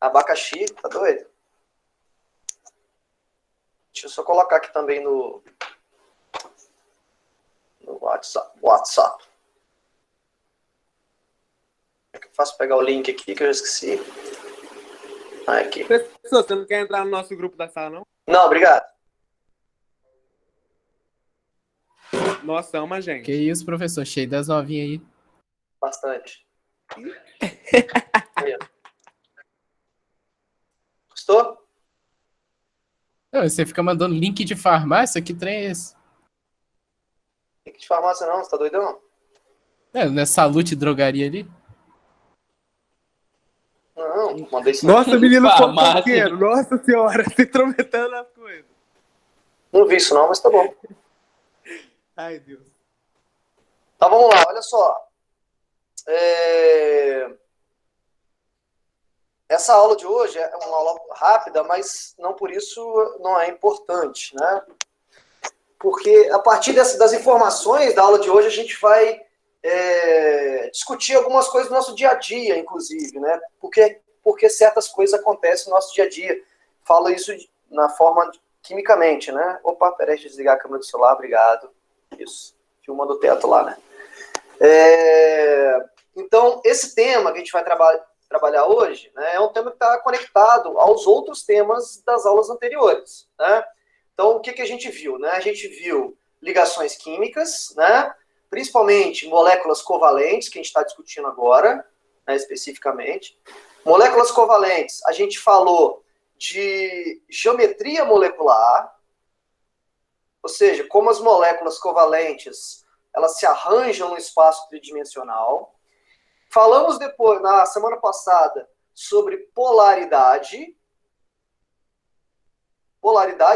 Abacaxi, tá doido? Deixa eu só colocar aqui também no WhatsApp. Como é que eu faço pegar o link aqui que eu já esqueci? Ah, aqui. Professor, você não quer entrar no nosso grupo da sala, não? Não, obrigado. Nossa, ama, gente. Que isso, professor? Cheio das novinhas aí. Bastante. Aí, ó. Gostou? Você fica mandando link de farmácia? Que trem é esse? Link de farmácia não, você tá doidão? Não é Salute Drogaria ali? Não, mandei isso. Nossa, menino Farmácia. fofoqueiro. Nossa senhora, se intrometendo nas coisas. Não vi isso não, mas tá bom. Ai, Deus. Tá, vamos lá, olha só. Essa aula de hoje é uma aula rápida, mas não por isso não é importante, né? Porque a partir das informações da aula de hoje, a gente vai discutir algumas coisas do nosso dia a dia, inclusive, né? Porque certas coisas acontecem no nosso dia a dia. Falo isso na forma quimicamente, né? Opa, peraí, deixa eu desligar a câmera do celular, obrigado. Isso, filmando o teto lá, né? Então, esse tema que a gente vai trabalhar hoje, né, é um tema que está conectado aos outros temas das aulas anteriores, né? Então, o que a gente viu? Né? A gente viu ligações químicas, né? Principalmente moléculas covalentes, que a gente está discutindo agora, né, especificamente. Moléculas covalentes, a gente falou de geometria molecular, ou seja, como as moléculas covalentes elas se arranjam no espaço tridimensional. Falamos depois, na semana passada, sobre polaridade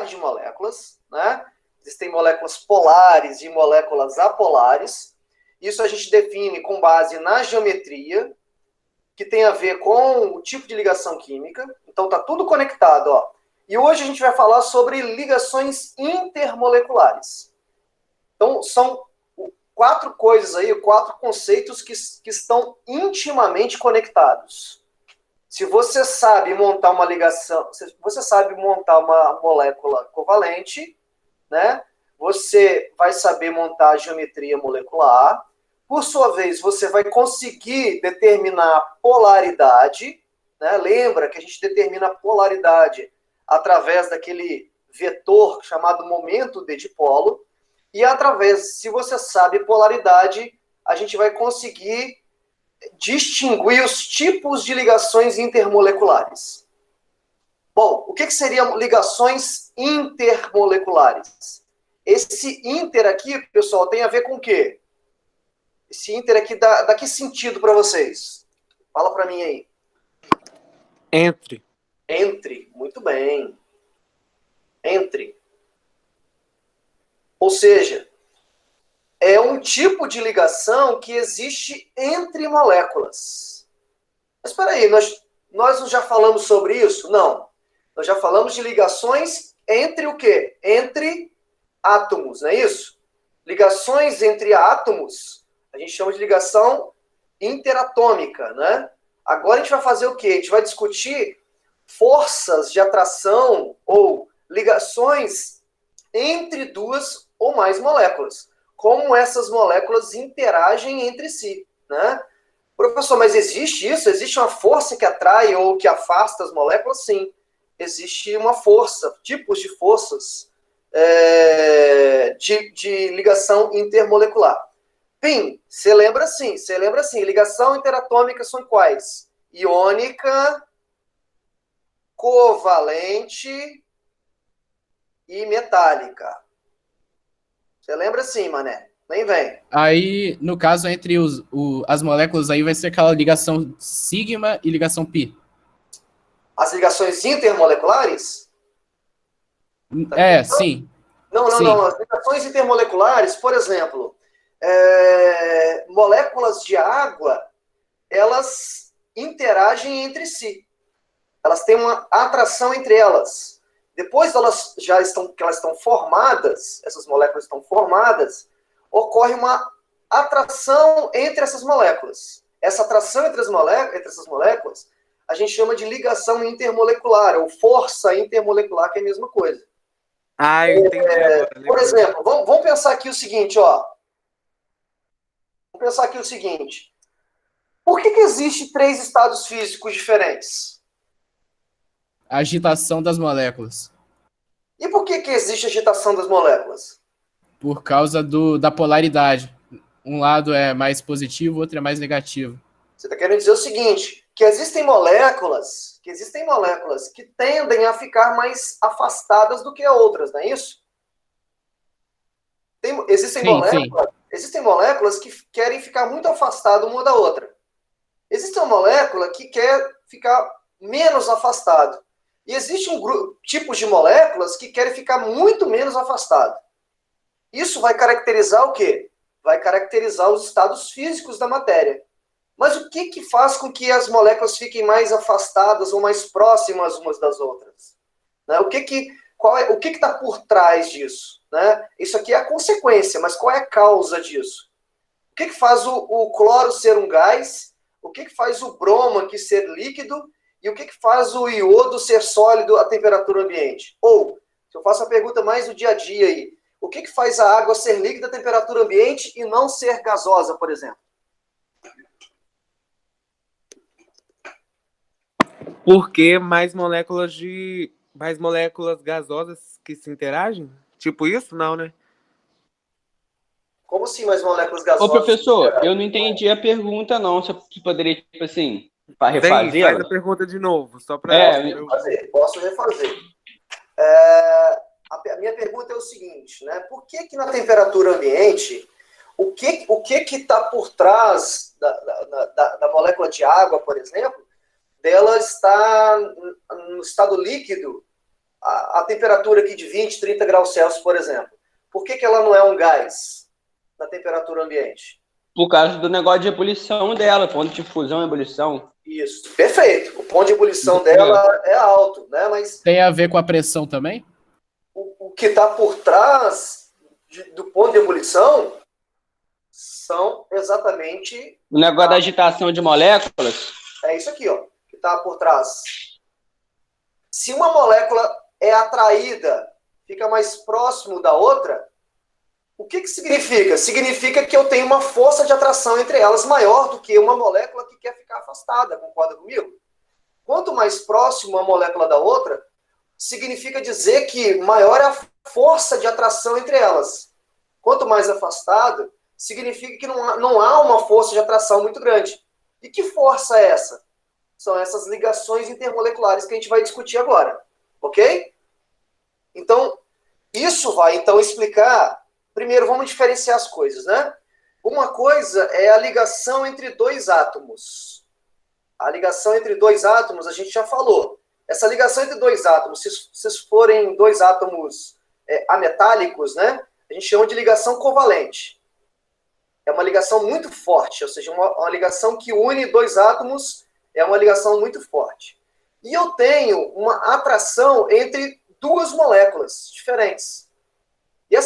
de moléculas, né? Existem moléculas polares e moléculas apolares. Isso a gente define com base na geometria, que tem a ver com o tipo de ligação química. Então tá tudo conectado, ó. E hoje a gente vai falar sobre ligações intermoleculares. Então são 4 coisas aí, 4 conceitos que estão intimamente conectados. Se você sabe montar uma ligação, se você sabe montar uma molécula covalente, né? Você vai saber montar a geometria molecular. Por sua vez, você vai conseguir determinar a polaridade, né? Lembra que a gente determina a polaridade através daquele vetor chamado momento de dipolo. E através, se você sabe polaridade, a gente vai conseguir distinguir os tipos de ligações intermoleculares. Bom, o que seriam ligações intermoleculares? Esse inter aqui, pessoal, tem a ver com o quê? Esse inter aqui dá que sentido para vocês? Fala para mim aí. Entre. Entre, muito bem. Entre. Ou seja, é um tipo de ligação que existe entre moléculas. Mas espera aí, nós já falamos sobre isso? Não. Nós já falamos de ligações entre o quê? Entre átomos, não é isso? Ligações entre átomos, a gente chama de ligação interatômica, né? Agora a gente vai fazer o quê? A gente vai discutir forças de atração ou ligações entre 2 ou mais moléculas. Como essas moléculas interagem entre si, né? Professor, mas existe isso? Existe uma força que atrai ou que afasta as moléculas? Sim. Existe uma força, tipos de forças de ligação intermolecular. Bem, você lembra assim, ligação interatômica são quais? Iônica, covalente e metálica. Você lembra assim, mané? Nem vem. Aí, no caso, entre as moléculas aí vai ser aquela ligação sigma e ligação pi. As ligações intermoleculares? Sim. Não. Sim. As ligações intermoleculares, por exemplo, moléculas de água, elas interagem entre si. Elas têm uma atração entre elas. Depois que elas estão formadas, essas moléculas estão formadas, ocorre uma atração entre essas moléculas. Essa atração entre essas moléculas, a gente chama de ligação intermolecular, ou força intermolecular, que é a mesma coisa. Ah, eu entendi agora. Por lembrei. exemplo, vamos pensar aqui o seguinte, ó. Vamos pensar aqui o seguinte. Por que existe 3 estados físicos diferentes? Agitação das moléculas. E por que existe agitação das moléculas? Por causa da polaridade. Um lado é mais positivo, o outro é mais negativo. Você está querendo dizer o seguinte, que existem moléculas que tendem a ficar mais afastadas do que outras, não é isso? Sim. Existem moléculas que querem ficar muito afastadas uma da outra. Existe uma molécula que quer ficar menos afastado. E existe tipos de moléculas que querem ficar muito menos afastado. Isso vai caracterizar o quê? Vai caracterizar os estados físicos da matéria. Mas o que faz com que as moléculas fiquem mais afastadas ou mais próximas umas das outras? Né? O que está por trás disso? Né? Isso aqui é a consequência, mas qual é a causa disso? O que faz o cloro ser um gás? O que faz o bromo aqui ser líquido? E o que faz o iodo ser sólido à temperatura ambiente? Ou, se eu faço a pergunta mais do dia a dia aí, o que faz a água ser líquida à temperatura ambiente e não ser gasosa, por exemplo? Porque mais moléculas gasosas que se interagem? Tipo isso? Não, né? Como assim mais moléculas Ô, gasosas? professor, eu não entendi a pergunta, não. Você poderia, tipo assim, para Vem, faz a refazê-la? pergunta de novo, só para É, eu... Posso refazer. A minha pergunta é o seguinte, né? Por que na temperatura ambiente, o que está por trás da molécula de água, por exemplo, dela está no estado líquido, a temperatura aqui de 20, 30 graus Celsius, por exemplo? Por que ela não é um gás na temperatura ambiente? por causa do negócio de ebulição dela, ponto de fusão e ebulição. Isso, perfeito. O ponto de ebulição dela é alto, né? Mas Tem a ver com a pressão também? o que está por trás do ponto de ebulição são exatamente... O negócio da agitação de moléculas. É isso aqui, ó, que está por trás. Se uma molécula é atraída, fica mais próximo da outra, o que significa? Significa que eu tenho uma força de atração entre elas maior do que uma molécula que quer ficar afastada, concorda comigo? Quanto mais próximo uma molécula da outra, significa dizer que maior é a força de atração entre elas. Quanto mais afastado, significa que não há uma força de atração muito grande. E que força é essa? São essas ligações intermoleculares que a gente vai discutir agora. Ok? Então, isso vai então explicar... Primeiro, vamos diferenciar as coisas, né? Uma coisa é a ligação entre 2 átomos. A ligação entre 2 átomos, a gente já falou. Essa ligação entre 2 átomos, se forem 2 átomos ametálicos, né? A gente chama de ligação covalente. É uma ligação muito forte, ou seja, uma ligação que une 2 átomos é uma ligação muito forte. E eu tenho uma atração entre 2 moléculas diferentes. E a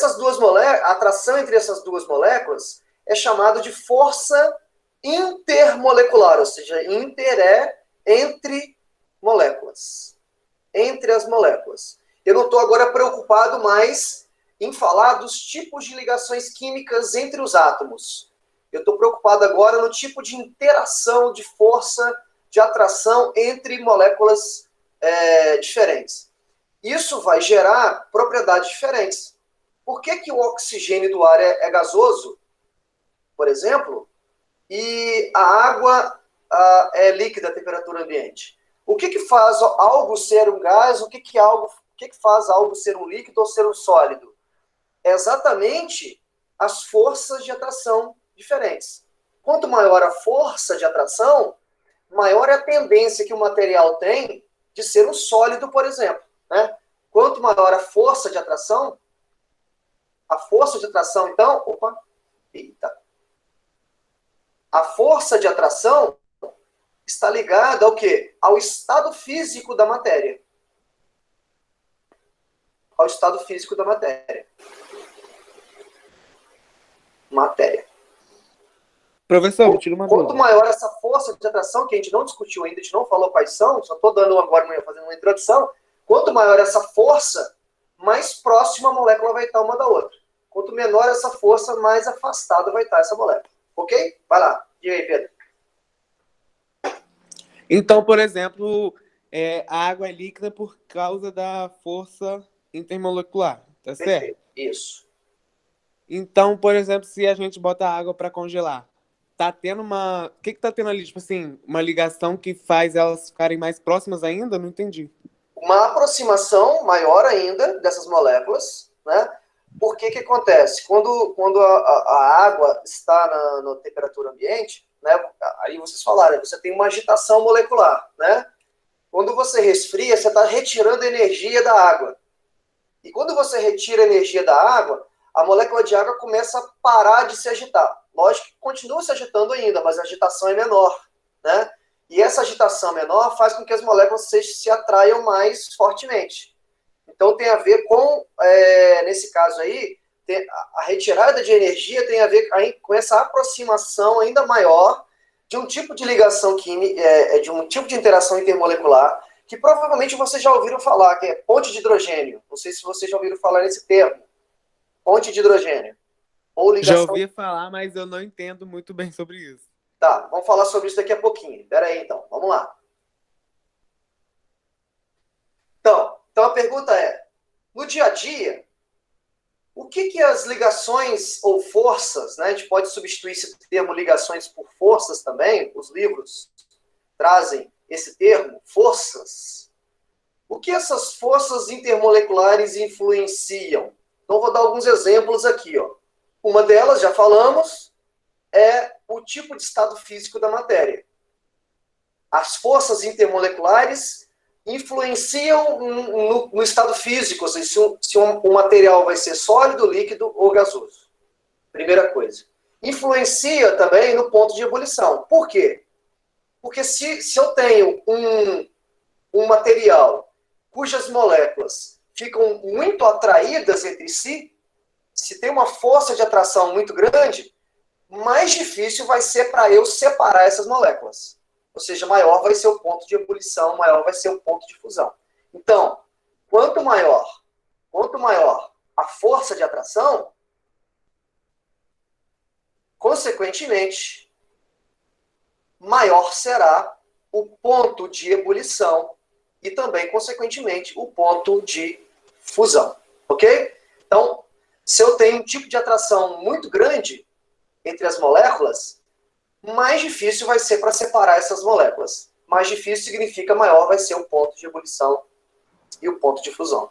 atração entre essas 2 moléculas é chamada de força intermolecular, ou seja, inter é entre moléculas. Entre as moléculas. Eu não estou agora preocupado mais em falar dos tipos de ligações químicas entre os átomos. Eu estou preocupado agora no tipo de interação, de força, de atração entre moléculas diferentes. Isso vai gerar propriedades diferentes. Por que o oxigênio do ar é gasoso, por exemplo, e a água é líquida à temperatura ambiente? O que faz algo ser um gás? O que faz algo ser um líquido ou ser um sólido? É exatamente as forças de atração diferentes. Quanto maior a força de atração, maior é a tendência que o material tem de ser um sólido, por exemplo. Né? Quanto maior a força de atração, então... A força de atração está ligada ao quê? Ao estado físico da matéria. Ao estado físico da matéria. Professor, me tira uma Quanto dúvida. maior essa força de atração, que a gente não discutiu ainda, a gente não falou quais são, só estou dando agora, fazendo uma introdução, quanto maior essa força, mais próxima a molécula vai estar uma da outra. Quanto menor essa força, mais afastada vai estar essa molécula. Ok? Vai lá. E aí, Pedro? Então, por exemplo, a água é líquida por causa da força intermolecular, tá certo? Perfeito. Isso. Então, por exemplo, se a gente bota a água para congelar, tá tendo uma... O que tá tendo ali? Tipo assim, uma ligação que faz elas ficarem mais próximas ainda? Não entendi. Uma aproximação maior ainda dessas moléculas, né? Por que acontece? Quando a água está na temperatura ambiente, né? Aí vocês falaram, você tem uma agitação molecular, né? Quando você resfria, você está retirando energia da água. E quando você retira a energia da água, a molécula de água começa a parar de se agitar. Lógico que continua se agitando ainda, mas a agitação é menor, né? E essa agitação menor faz com que as moléculas se atraiam mais fortemente. Então tem a ver com, nesse caso aí, a retirada de energia tem a ver com essa aproximação ainda maior de um tipo de ligação química, de um tipo de interação intermolecular, que provavelmente vocês já ouviram falar, que é ponte de hidrogênio. Não sei se vocês já ouviram falar nesse termo. Ponte de hidrogênio. Ou ligação... Já ouvi falar, mas eu não entendo muito bem sobre isso. Tá, vamos falar sobre isso daqui a pouquinho. Espera aí, então. Vamos lá. Então a pergunta é, no dia a dia, o que as ligações ou forças, né, a gente pode substituir esse termo ligações por forças também, os livros trazem esse termo, forças. O que essas forças intermoleculares influenciam? Então, vou dar alguns exemplos aqui. Ó. Uma delas, já falamos, é o tipo de estado físico da matéria. As forças intermoleculares influenciam no estado físico, ou seja, se um material vai ser sólido, líquido ou gasoso. Primeira coisa. Influencia também no ponto de ebulição. Por quê? Porque se eu tenho um material cujas moléculas ficam muito atraídas entre si, se tem uma força de atração muito grande, mais difícil vai ser para eu separar essas moléculas. Ou seja, maior vai ser o ponto de ebulição, maior vai ser o ponto de fusão. Então, quanto maior a força de atração, consequentemente, maior será o ponto de ebulição e também, consequentemente, o ponto de fusão. Ok? Então, se eu tenho um tipo de atração muito grande entre as moléculas, mais difícil vai ser para separar essas moléculas. Mais difícil significa maior vai ser o ponto de ebulição e o ponto de fusão.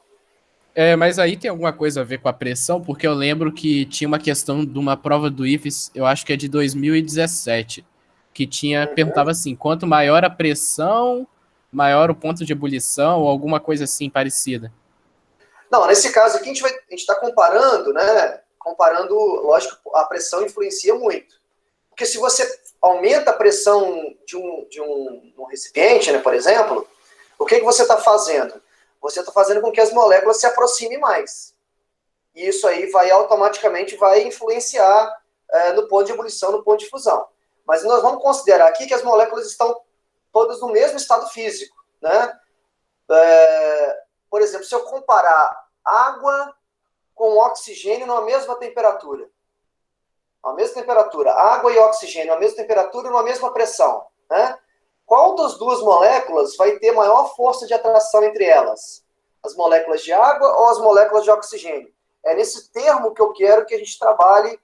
Mas aí tem alguma coisa a ver com a pressão, porque eu lembro que tinha uma questão de uma prova do IFES, eu acho que é de 2017, que perguntava assim, quanto maior a pressão, maior o ponto de ebulição, ou alguma coisa assim parecida. Não, nesse caso aqui a gente está comparando, né? Comparando, lógico, a pressão influencia muito. Porque se você aumenta a pressão de um recipiente, né, por exemplo, o que você está fazendo? Você está fazendo com que as moléculas se aproximem mais. E isso aí automaticamente vai influenciar no ponto de ebulição, no ponto de fusão. Mas nós vamos considerar aqui que as moléculas estão todas no mesmo estado físico, né? Por exemplo, se eu comparar água com oxigênio na mesma temperatura, água e oxigênio, a mesma temperatura e na mesma pressão, né? Qual das duas moléculas vai ter maior força de atração entre elas? As moléculas de água ou as moléculas de oxigênio? É nesse termo que eu quero que a gente trabalhe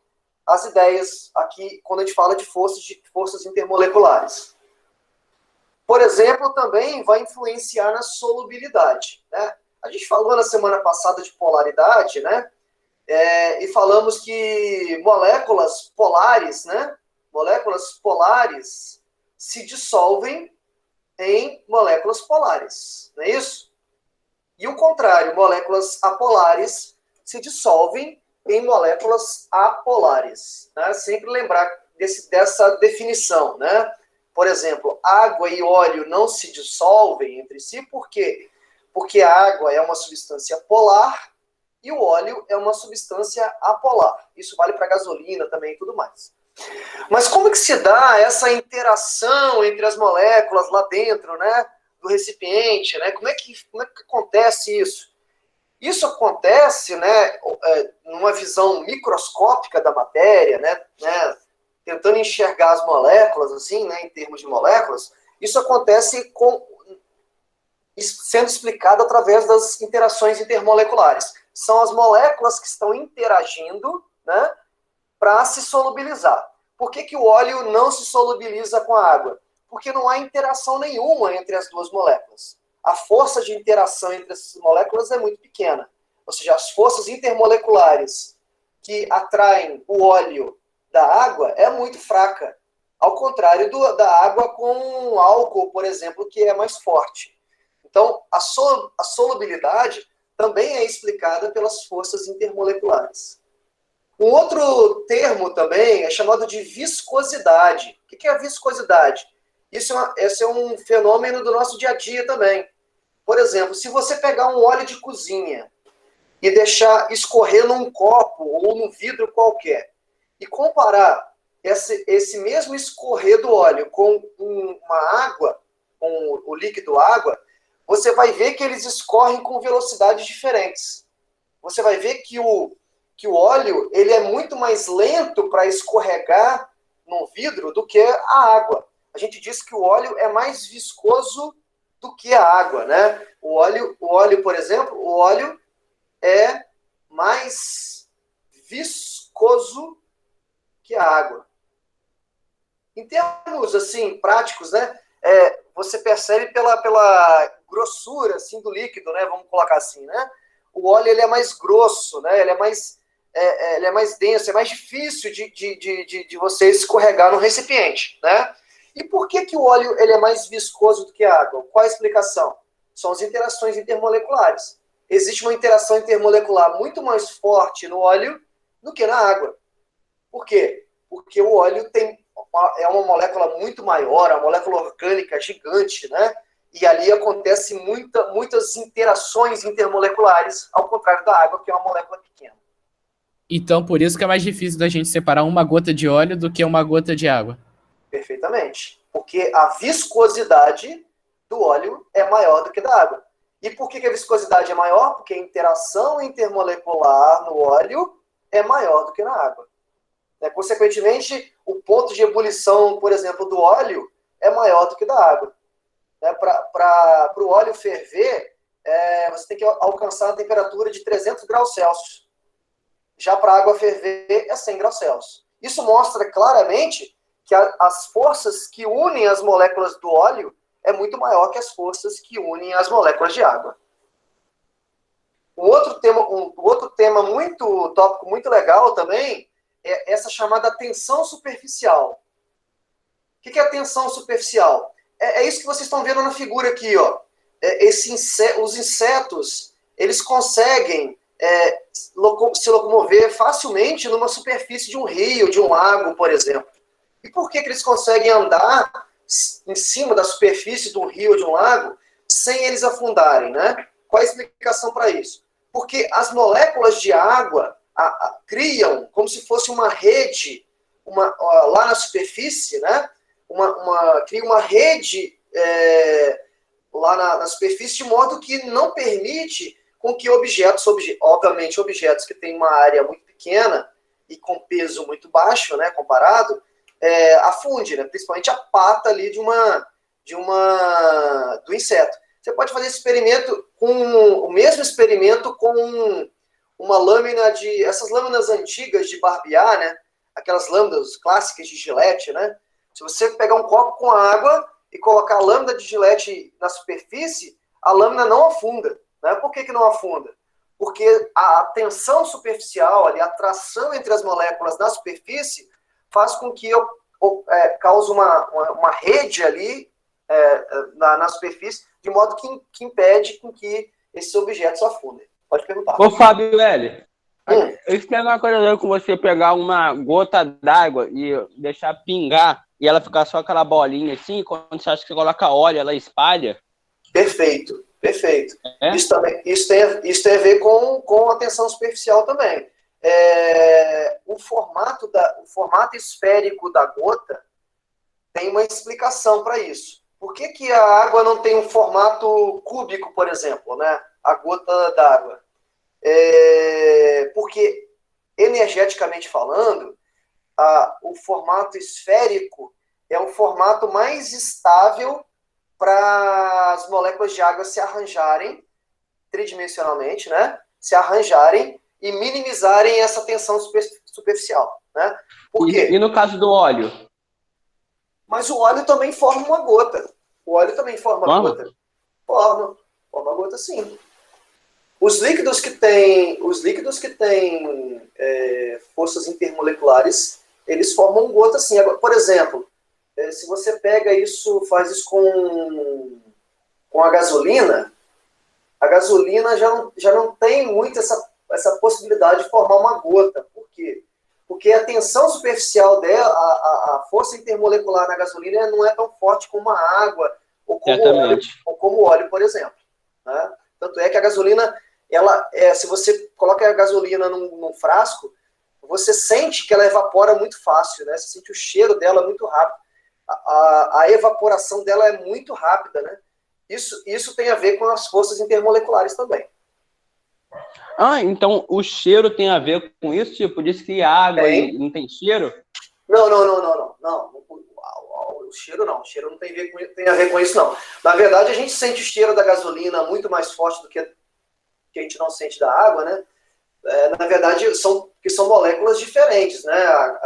as ideias aqui, quando a gente fala de forças intermoleculares. Por exemplo, também vai influenciar na solubilidade, né? A gente falou na semana passada de polaridade, né? E falamos que moléculas polares, né? Moléculas polares se dissolvem em moléculas polares, não é isso? E o contrário, moléculas apolares se dissolvem em moléculas apolares, né? Sempre lembrar dessa definição, né? Por exemplo, água e óleo não se dissolvem entre si, por quê? Porque a água é uma substância polar e o óleo é uma substância apolar. Isso vale para gasolina também e tudo mais. Mas como que se dá essa interação entre as moléculas lá dentro, né, do recipiente, né? Como é que acontece isso? Isso acontece, né, numa visão microscópica da matéria, né, tentando enxergar as moléculas, assim, né, em termos de moléculas. Isso acontece sendo explicado através das interações intermoleculares. São as moléculas que estão interagindo, né, para se solubilizar. Por que o óleo não se solubiliza com a água? Porque não há interação nenhuma entre as duas moléculas. A força de interação entre essas moléculas é muito pequena. Ou seja, as forças intermoleculares que atraem o óleo da água é muito fraca. Ao contrário da água com álcool, por exemplo, que é mais forte. Então, a solubilidade também é explicada pelas forças intermoleculares. Um outro termo também é chamado de viscosidade. O que é a viscosidade? Esse é um fenômeno do nosso dia a dia também. Por exemplo, se você pegar um óleo de cozinha e deixar escorrer num copo ou num vidro qualquer, e comparar esse mesmo escorrer do óleo com uma água, com o líquido água, você vai ver que eles escorrem com velocidades diferentes. Você vai ver que o óleo ele é muito mais lento para escorregar no vidro do que a água. A gente diz que o óleo é mais viscoso do que a água, né? O óleo, por exemplo, o óleo é mais viscoso que a água. Em termos assim práticos, né? Você percebe pela grossura assim do líquido, né? Vamos colocar assim, né? O óleo ele é mais grosso, né? Ele é mais denso, é mais difícil de você escorregar no recipiente, né? E por que o óleo ele é mais viscoso do que a água? Qual a explicação? São as interações intermoleculares. Existe uma interação intermolecular muito mais forte no óleo do que na água. Por quê? Porque o óleo é uma molécula muito maior, uma molécula orgânica gigante, né? E ali acontece muitas interações intermoleculares, ao contrário da água, que é uma molécula pequena. Então, por isso que é mais difícil da gente separar uma gota de óleo do que uma gota de água. Perfeitamente. Porque a viscosidade do óleo é maior do que da água. E por que a viscosidade é maior? Porque a interação intermolecular no óleo é maior do que na água. Consequentemente, o ponto de ebulição, por exemplo, do óleo é maior do que da água. Para o óleo ferver, você tem que alcançar a temperatura de 300 graus Celsius. Já para a água ferver é 100 graus Celsius. Isso mostra claramente que as forças que unem as moléculas do óleo é muito maior que as forças que unem as moléculas de água. Um outro tema tópico muito legal também é essa chamada tensão superficial. O que é a tensão superficial? É isso que vocês estão vendo na figura aqui, ó. Os insetos, eles conseguem se locomover facilmente numa superfície de um rio, de um lago, por exemplo. E por que eles conseguem andar em cima da superfície de um rio ou de um lago sem eles afundarem, né? Qual a explicação para isso? Porque as moléculas de água criam como se fosse uma rede lá na superfície, né? Cria uma rede lá na superfície de modo que não permite com que obviamente objetos que têm uma área muito pequena e com peso muito baixo, né, comparado, afunde, né, principalmente a pata ali do inseto. Você pode fazer o mesmo experimento com uma lâmina essas lâminas antigas de barbear, né, aquelas lâminas clássicas de gilete, né, se você pegar um copo com água e colocar a lâmina de gilete na superfície, a lâmina não afunda. Né? Por que não afunda? Porque a tensão superficial, a atração entre as moléculas na superfície, faz com que cause uma rede ali na superfície, de modo que impede com que esses objetos afundem. Pode perguntar. Ô, Fábio L., eu espero uma coisa com você pegar uma gota d'água e deixar pingar e ela ficar só aquela bolinha assim, quando você acha que você coloca óleo, ela espalha. Perfeito. Isso tem a ver com a tensão superficial também. O formato esférico da gota tem uma explicação para isso. Por que, que a água não tem um formato cúbico, por exemplo, né? A gota d'água? Porque, energeticamente falando, o formato esférico é um formato mais estável para as moléculas de água se arranjarem tridimensionalmente, né? Se arranjarem e minimizarem essa tensão superficial, né? Por quê? E no caso do óleo? Mas o óleo também forma uma gota. O óleo também forma uma gota. Forma uma gota, sim. Os líquidos que têm forças intermoleculares, eles formam gota, sim. Agora, por exemplo, se você faz isso com a gasolina já não tem muito essa possibilidade de formar uma gota. Por quê? Porque a tensão superficial dela, a força intermolecular na gasolina não é tão forte como a água ou como o óleo, por exemplo. Né? Tanto é que a gasolina, se você coloca a gasolina num frasco, você sente que ela evapora muito fácil, né? Você sente o cheiro dela muito rápido. A evaporação dela é muito rápida, né? Isso tem a ver com as forças intermoleculares também. Então o cheiro tem a ver com isso? Tipo, diz que água e não tem cheiro? Não. O cheiro não. O cheiro não tem a ver com isso, não. Na verdade, a gente sente o cheiro da gasolina muito mais forte do que a gente não sente da água, né? Na verdade, são moléculas diferentes, né?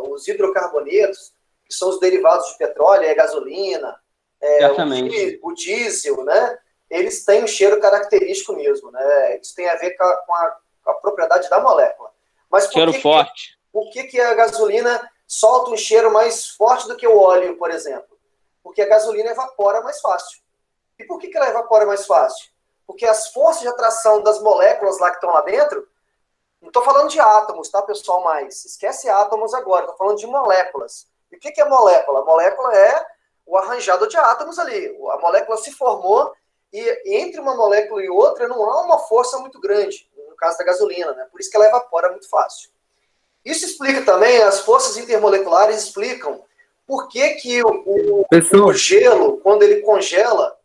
Os hidrocarbonetos, que são os derivados de petróleo, gasolina, o diesel, né? Eles têm um cheiro característico mesmo, né? Isso tem a ver com a propriedade da molécula. Mas forte. Por que a gasolina solta um cheiro mais forte do que o óleo, por exemplo? Porque a gasolina evapora mais fácil. E por que ela evapora mais fácil? Porque as forças de atração das moléculas lá que estão lá dentro, não estou falando de átomos, tá, pessoal? Mas esquece átomos agora, estou falando de moléculas. E o que é molécula? A molécula é o arranjado de átomos ali. A molécula se formou e entre uma molécula e outra não há uma força muito grande, no caso da gasolina, né? Por isso que ela evapora muito fácil. Isso explica também, as forças intermoleculares explicam por que o gelo, quando ele congela,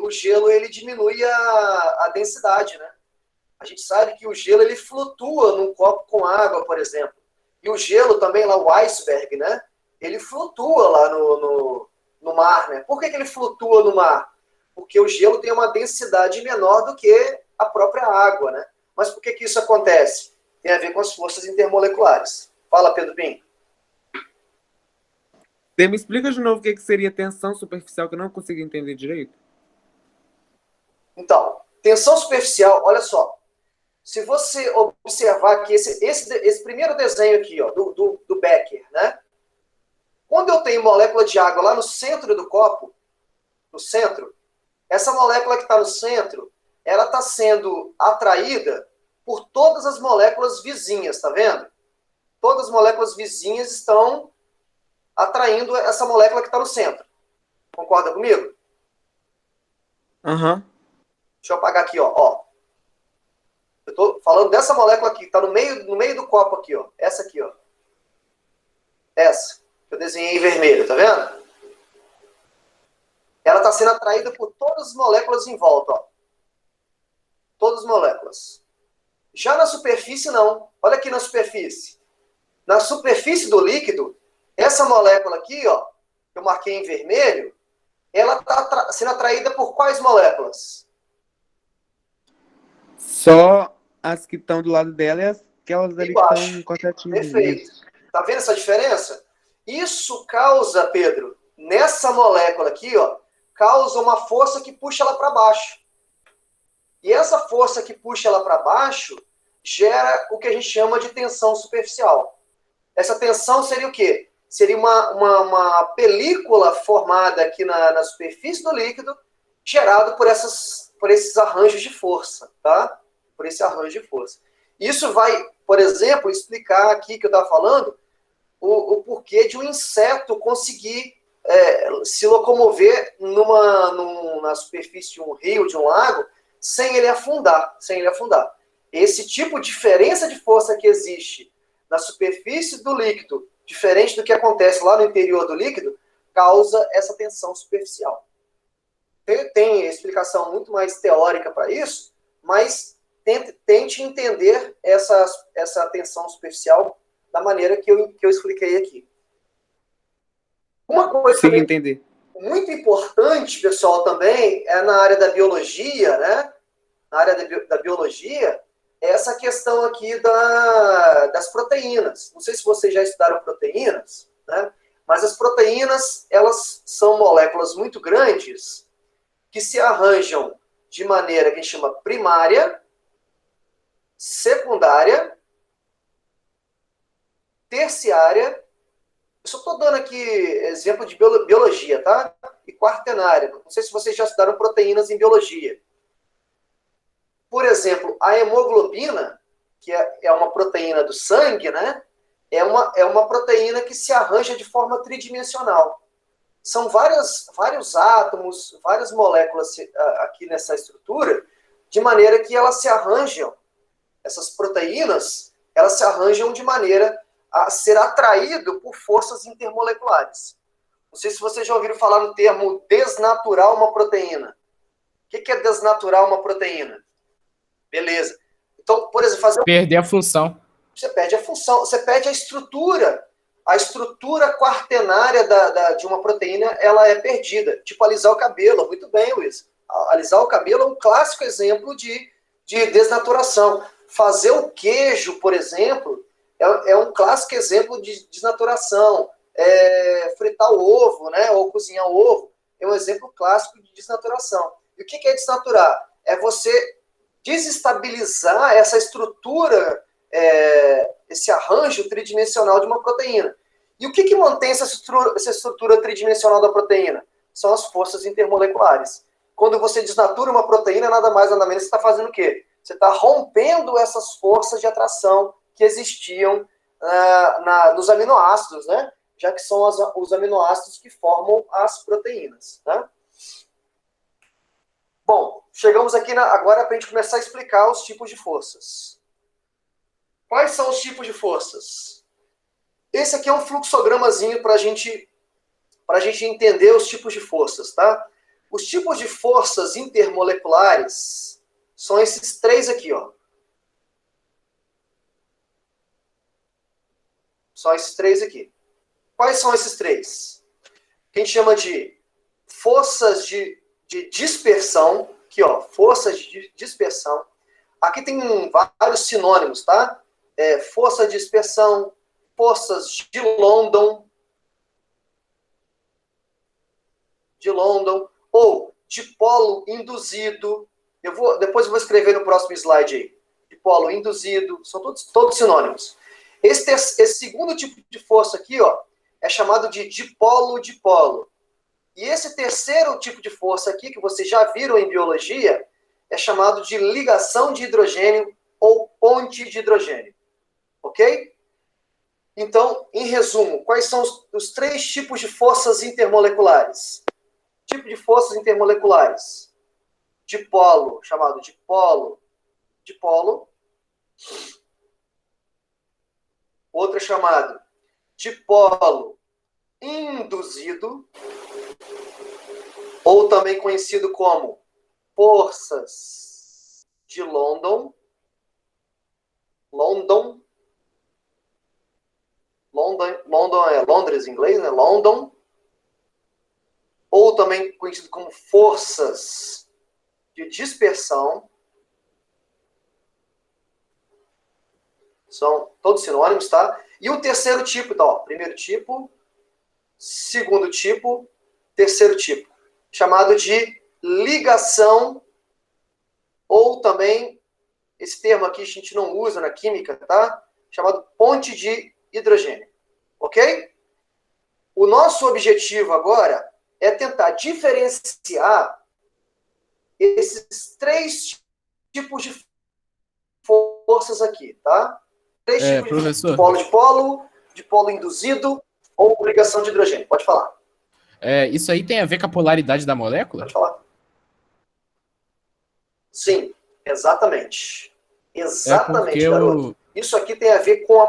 o gelo ele diminui a densidade, né? A gente sabe que o gelo ele flutua num copo com água, por exemplo. E o gelo também, lá o iceberg, né? Ele flutua lá no mar, né? Por que ele flutua no mar? Porque o gelo tem uma densidade menor do que a própria água, né? Mas por que isso acontece? Tem a ver com as forças intermoleculares. Fala, Pedro Pinho. Você me explica de novo o que seria tensão superficial, que eu não consigo entender direito? Então, tensão superficial, olha só. Se você observar aqui esse primeiro desenho aqui, ó, do Becker, né? Quando eu tenho molécula de água lá no centro do copo, no centro, essa molécula que está no centro, ela está sendo atraída por todas as moléculas vizinhas, tá vendo? Todas as moléculas vizinhas estão atraindo essa molécula que está no centro. Concorda comigo? Aham. Deixa eu apagar aqui, ó. Eu estou falando dessa molécula aqui, que está no meio do copo aqui, ó. Essa aqui, ó. Essa. Que eu desenhei em vermelho, tá vendo? Ela está sendo atraída por todas as moléculas em volta, ó. Todas as moléculas. Já na superfície, não. Olha aqui na superfície. Na superfície do líquido, essa molécula aqui, ó, que eu marquei em vermelho, ela está sendo atraída por quais moléculas? Só as que estão do lado dela e aquelas ali que estão corretinhas. Perfeito. Tá vendo essa diferença? Isso causa, Pedro, nessa molécula aqui, ó, causa uma força que puxa ela para baixo. E essa força que puxa ela para baixo gera o que a gente chama de tensão superficial. Essa tensão seria o quê? Seria uma película formada aqui na superfície do líquido, gerado por esses arranjos de força, tá? Por esse arranjo de força. Isso vai, por exemplo, explicar aqui que eu estava falando o porquê de um inseto conseguir se locomover na superfície de um rio, de um lago, sem ele afundar. Esse tipo de diferença de força que existe na superfície do líquido, diferente do que acontece lá no interior do líquido, causa essa tensão superficial. Tem explicação muito mais teórica para isso, mas tente entender essa tensão superficial da maneira que eu expliquei aqui. Uma coisa Sim, entender. muito importante, pessoal, também é na área da biologia, né? Na área da biologia, é essa questão aqui das proteínas. Não sei se vocês já estudaram proteínas, né? Mas as proteínas, elas são moléculas muito grandes que se arranjam de maneira que a gente chama primária, secundária, terciária. Eu só estou dando aqui exemplo de biologia, tá? E quaternária. Não sei se vocês já estudaram proteínas em biologia. Por exemplo, a hemoglobina, que é uma proteína do sangue, né? É uma proteína que se arranja de forma tridimensional. São vários átomos, várias moléculas aqui nessa estrutura, de maneira que elas se arranjam, essas proteínas, elas se arranjam de maneira a ser atraído por forças intermoleculares. Não sei se vocês já ouviram falar no termo desnaturar uma proteína. O que é desnaturar uma proteína? Beleza. Então, por exemplo, perder a função. Você perde a função, você perde a estrutura. A estrutura quaternária de uma proteína, ela é perdida. Tipo alisar o cabelo. Muito bem, Luiz. Alisar o cabelo é um clássico exemplo de desnaturação. Fazer o queijo, por exemplo, é um clássico exemplo de desnaturação. Fritar o ovo, né, ou cozinhar o ovo, é um exemplo clássico de desnaturação. E o que é desnaturar? É você desestabilizar essa estrutura, esse arranjo tridimensional de uma proteína. E o que mantém essa estrutura tridimensional da proteína? São as forças intermoleculares. Quando você desnatura uma proteína, nada mais, nada menos, você está fazendo o quê? Você está rompendo essas forças de atração que existiam nos aminoácidos, né? Já que são os aminoácidos que formam as proteínas, né? Bom, chegamos aqui agora para a gente começar a explicar os tipos de forças. Quais são os tipos de forças? Esse aqui é um fluxogramazinho para a gente entender os tipos de forças, tá? Os tipos de forças intermoleculares são esses três aqui, ó. São esses três aqui. Quais são esses três? Que a gente chama de forças de dispersão, aqui ó, forças de dispersão. Aqui tem vários sinônimos, tá? Força de dispersão, forças de London, ou dipolo induzido. Depois eu vou escrever no próximo slide aí. Dipolo induzido, são todos sinônimos. Esse segundo tipo de força aqui, ó, é chamado de dipolo-dipolo. E esse terceiro tipo de força aqui, que vocês já viram em biologia, é chamado de ligação de hidrogênio ou ponte de hidrogênio. Ok? Então, em resumo, quais são os três tipos de forças intermoleculares? Tipo de forças intermoleculares. Dipolo, chamado dipolo. Outro é chamado dipolo induzido, ou também conhecido como forças de London é Londres em inglês, né? London, ou também conhecido como forças de dispersão. São todos sinônimos, tá? E o terceiro tipo, então, ó, primeiro tipo, segundo tipo, terceiro tipo, chamado de ligação, ou também, esse termo aqui a gente não usa na química, tá? Chamado ponte de hidrogênio, ok? O nosso objetivo agora é tentar diferenciar esses três tipos de forças aqui, tá? Três tipos professor, de polo induzido ou ligação de hidrogênio. Pode falar. Isso aí tem a ver com a polaridade da molécula? Pode falar. Sim, exatamente. Exatamente, porque garoto. Isso aqui tem a ver com a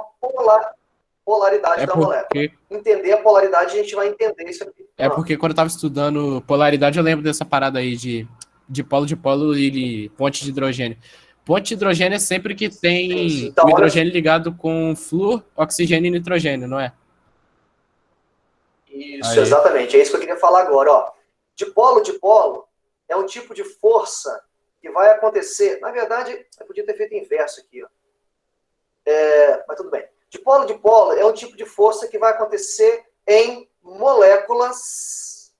polaridade da molécula. Entender a polaridade, a gente vai entender isso aqui. Porque quando eu estava estudando polaridade, eu lembro dessa parada aí de polo e ponte de hidrogênio. Ponte de hidrogênio é sempre que tem Então, o hidrogênio ligado com flúor, oxigênio e nitrogênio, não é? Isso, exatamente. É isso que eu queria falar agora. Ó. De polo é um tipo de força que vai acontecer. Na verdade, eu podia ter feito inverso aqui. Ó. Mas tudo bem. De polo é um tipo de força que vai acontecer em moléculas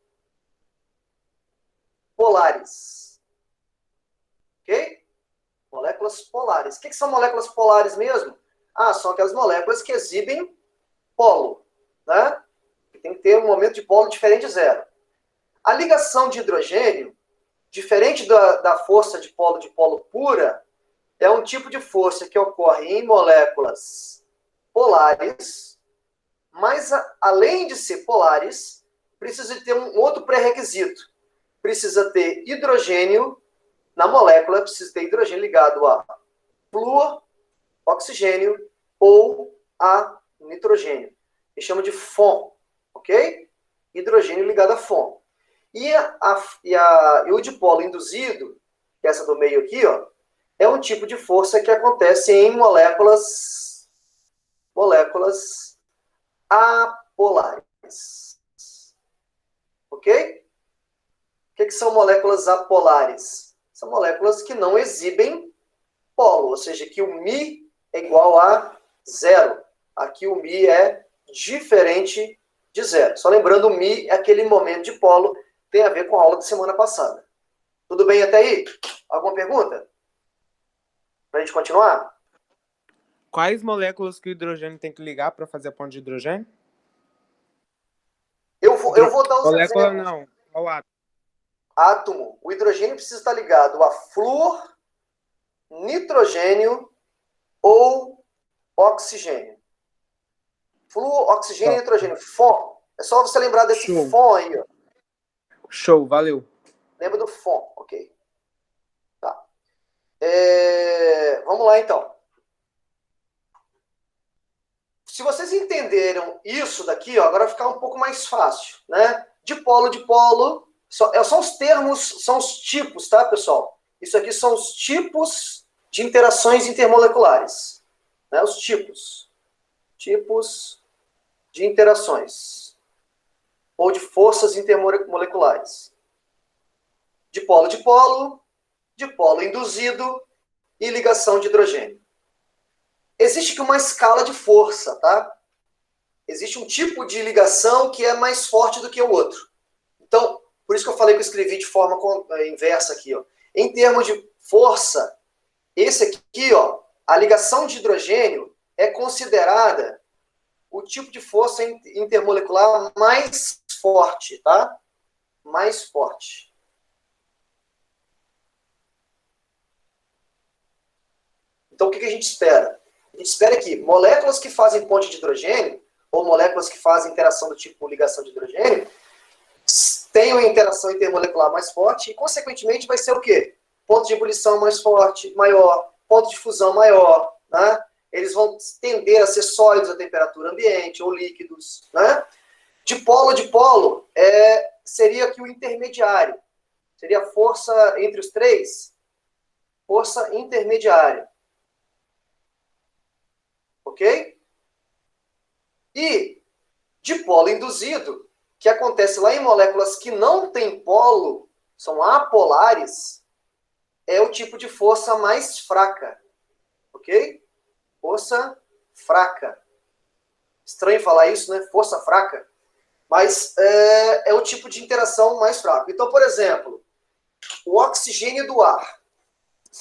polares. Ok? Moléculas polares. O que são moléculas polares mesmo? São aquelas moléculas que exibem polo. Né? Que tem que ter um momento de polo diferente de zero. A ligação de hidrogênio, diferente da força de polo pura, é um tipo de força que ocorre em moléculas polares, mas além de ser polares, precisa de ter um outro pré-requisito. Precisa ter hidrogênio na molécula, precisa ter hidrogênio ligado a flúor, oxigênio ou a nitrogênio. Que chama de FON, ok? Hidrogênio ligado a FON. E o dipolo induzido, que é essa do meio aqui, ó, é um tipo de força que acontece em moléculas apolares. Ok? O que são moléculas apolares? São moléculas que não exibem polo, ou seja, que o Mi é igual a zero. Aqui o Mi é diferente de zero. Só lembrando, o Mi é aquele momento de polo, tem a ver com a aula da semana passada. Tudo bem até aí? Alguma pergunta? Para a gente continuar? Quais moléculas que o hidrogênio tem que ligar para fazer a ponte de hidrogênio? Eu vou dar os molécula exemplos. Não, qual átomo? Átomo. O hidrogênio precisa estar ligado a flúor, nitrogênio ou oxigênio. Flúor, oxigênio e nitrogênio. FON. É só você lembrar desse FON aí. Ó. Show, valeu. Lembra do FON, ok. Tá. Vamos lá, então. Se vocês entenderam isso daqui, ó, agora vai ficar um pouco mais fácil, né? De polo, são os termos, são os tipos, tá, pessoal? Isso aqui são os tipos de interações intermoleculares. Né? Os tipos. Tipos de interações. Ou de forças intermoleculares. De polo induzido e ligação de hidrogênio. Existe aqui uma escala de força, tá? Existe um tipo de ligação que é mais forte do que o outro. Então, por isso que eu falei que eu escrevi de forma inversa aqui, ó. Em termos de força, esse aqui, ó, a ligação de hidrogênio é considerada o tipo de força intermolecular mais forte, tá? Mais forte. Então, o que a gente espera? A gente espera que moléculas que fazem ponte de hidrogênio, ou moléculas que fazem interação do tipo ligação de hidrogênio, tenham interação intermolecular mais forte e, consequentemente, vai ser o quê? Ponto de ebulição mais forte, maior, ponto de fusão maior, né? Eles vão tender a ser sólidos a temperatura ambiente ou líquidos, né? De polo, seria aqui o intermediário. Seria a força entre os três, força intermediária. Ok? E de polo induzido, que acontece lá em moléculas que não têm polo, são apolares, é o tipo de força mais fraca. Ok? Força fraca. Estranho falar isso, né? Força fraca. Mas é o tipo de interação mais fraco. Então, por exemplo, o oxigênio do ar.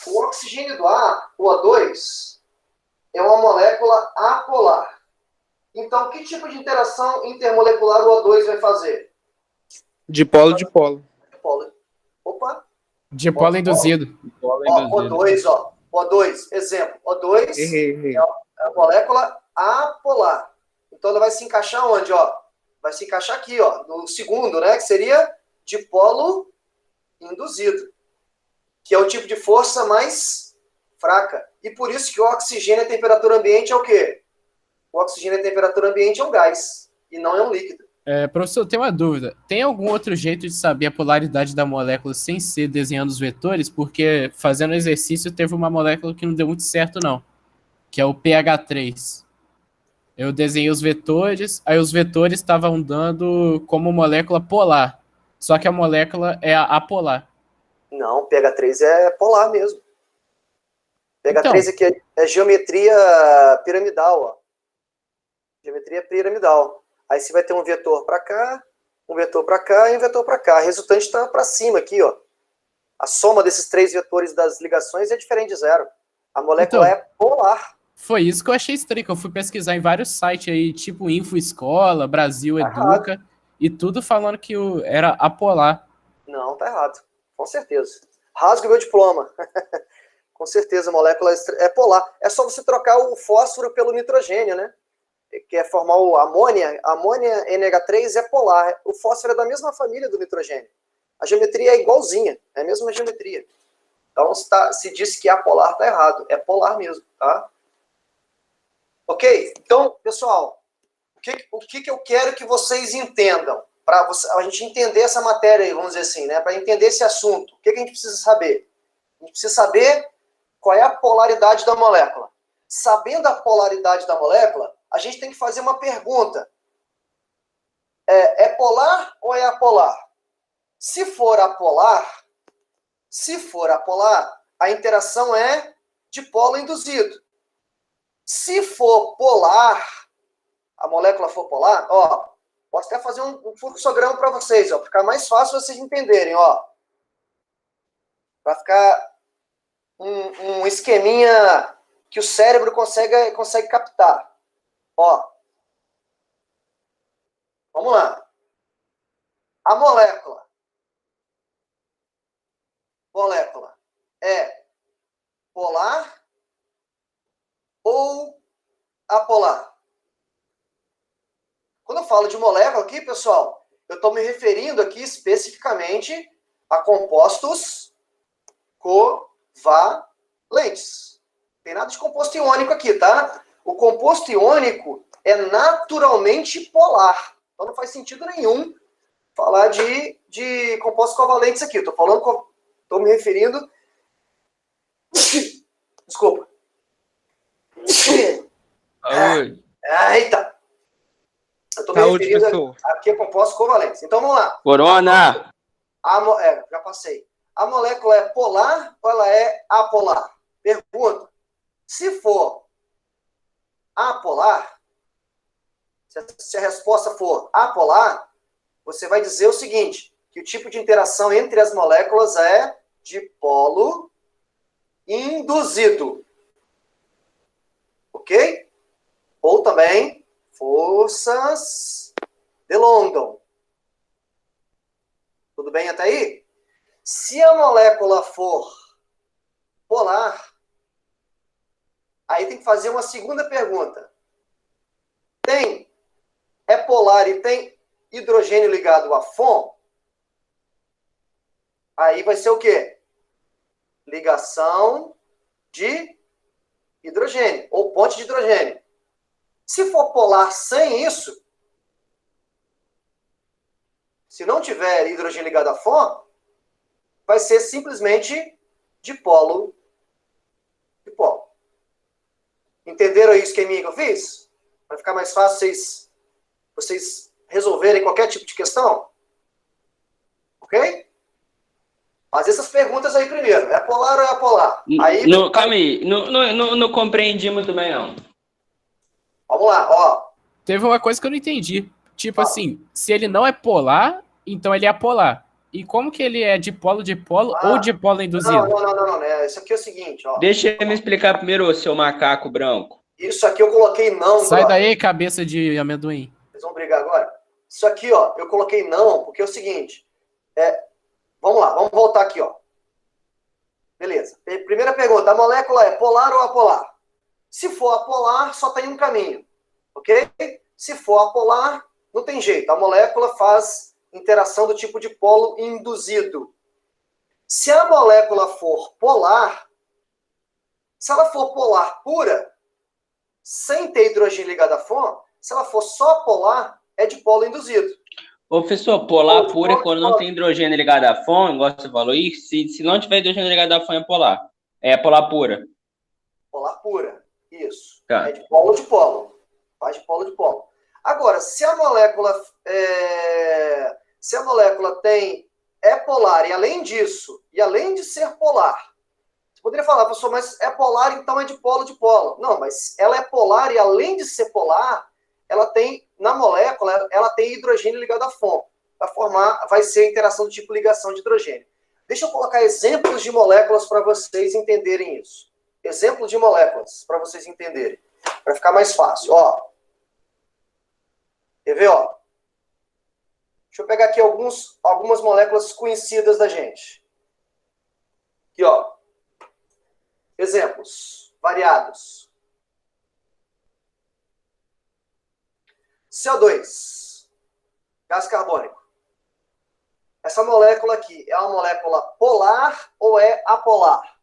O oxigênio do ar, o O2, é uma molécula apolar. Então, que tipo de interação intermolecular o O2 vai fazer? De polo. Opa. De polo induzido. O2, ó. O2, exemplo. O2 Errei. é a molécula apolar. Então, ela vai se encaixar onde, ó? Vai se encaixar aqui, ó, no segundo, né? Que seria dipolo induzido. Que é o tipo de força mais fraca. E por isso que o oxigênio à temperatura ambiente é o quê? O oxigênio à temperatura ambiente é um gás, e não é um líquido. Professor, eu tenho uma dúvida. Tem algum outro jeito de saber a polaridade da molécula sem ser desenhando os vetores? Porque fazendo exercício teve uma molécula que não deu muito certo, não. Que é o pH3. Eu desenhei os vetores, aí os vetores estavam dando como molécula polar. Só que a molécula é apolar. Não, pH3 é polar mesmo. pH3 Então, aqui é geometria piramidal, ó. Geometria piramidal. Aí você vai ter um vetor para cá, um vetor para cá e um vetor para cá. A resultante está para cima aqui, ó. A soma desses 3 vetores das ligações é diferente de zero. A molécula então, é polar. foi isso que eu achei estranho, que eu fui pesquisar em vários sites aí, tipo Info Escola, Brasil Educa, e tudo falando que era apolar. Não, tá errado. Com certeza. Rasga o meu diploma. Com certeza, a molécula é polar. É só você trocar o fósforo pelo nitrogênio, né? Que é formar o amônia. A amônia NH3 é polar. O fósforo é da mesma família do nitrogênio. A geometria é igualzinha. É a mesma geometria. Então, se diz que é apolar, tá errado. É polar mesmo, tá? Ok? Então, pessoal, o que eu quero que vocês entendam? Para a gente entender essa matéria, vamos dizer assim, né? Para entender esse assunto, o que a gente precisa saber? A gente precisa saber qual é a polaridade da molécula. Sabendo a polaridade da molécula, a gente tem que fazer uma pergunta. É polar ou é apolar? Se for apolar, a interação é dipolo induzido. Se for polar, a molécula for polar, ó, posso até fazer um fluxograma para vocês, ó, para ficar mais fácil vocês entenderem, ó. Para ficar um esqueminha que o cérebro consegue captar. Ó. Vamos lá. A molécula é polar ou apolar? Quando eu falo de molécula aqui, pessoal, eu estou me referindo aqui especificamente a compostos covalentes. Não tem nada de composto iônico aqui, tá? O composto iônico é naturalmente polar. Então não faz sentido nenhum falar de compostos covalentes aqui. Estou me referindo... Desculpa. Eita! Eu estou me referindo aqui a compostos covalentes. Então vamos lá. Corona! Já passei. A molécula é polar ou ela é apolar? Pergunta. Se for apolar, se a resposta for apolar, você vai dizer o seguinte, que o tipo de interação entre as moléculas é dipolo induzido. Ok? Ou também forças de London. Tudo bem até aí? Se a molécula for polar, aí tem que fazer uma segunda pergunta. É polar e tem hidrogênio ligado a FON? Aí vai ser o quê? Ligação de hidrogênio, ou ponte de hidrogênio. Se for polar sem isso, se não tiver hidrogênio ligado a FON, vai ser simplesmente dipolo. Entenderam aí o esqueminha que eu fiz? Vai ficar mais fácil vocês resolverem qualquer tipo de questão? Ok? Fazer essas perguntas aí primeiro. É polar ou é apolar? Calma aí. Não compreendi muito bem, não. Vamos lá, ó. Teve uma coisa que eu não entendi. Tipo assim, se ele não é polar, então ele é apolar. E como que ele é dipolo ou dipolo induzido? Não. Isso aqui é o seguinte, ó. Deixa eu me explicar primeiro, seu macaco branco. Isso aqui eu coloquei não. Sai daí, cabeça de amendoim. Vocês vão brigar agora? Isso aqui, ó, eu coloquei não, porque é o seguinte. Vamos lá, vamos voltar aqui, ó. Beleza. Primeira pergunta, a molécula é polar ou apolar? Se for apolar, só tem um caminho. Ok? Se for apolar, não tem jeito. A molécula faz interação do tipo de polo induzido. Se a molécula for polar, Se ela for polar pura, sem ter hidrogênio ligado à FON, se ela for só polar, é dipolo induzido. Ô, professor, polar pura é quando não tem hidrogênio ligado à FON, igual você falou, e se não tiver hidrogênio ligado à FON é polar. É polar pura. Polar pura, isso. Tá. É dipolo de polo. Faz dipolo de polo. Agora, se a molécula é polar e além disso, e além de ser polar, você poderia falar, professor, mas é polar, então é dipolo de polo. Não, mas ela é polar e além de ser polar, ela tem, na molécula, ela tem hidrogênio ligado à FON. Vai ser a interação do tipo ligação de hidrogênio. Deixa eu colocar exemplos de moléculas para vocês entenderem isso. Exemplo de moléculas, para vocês entenderem. Para ficar mais fácil. Ó. Quer ver? Ó? Deixa eu pegar aqui algumas moléculas conhecidas da gente. Aqui, ó. Exemplos variados. CO2, gás carbônico. Essa molécula aqui é uma molécula polar ou é apolar?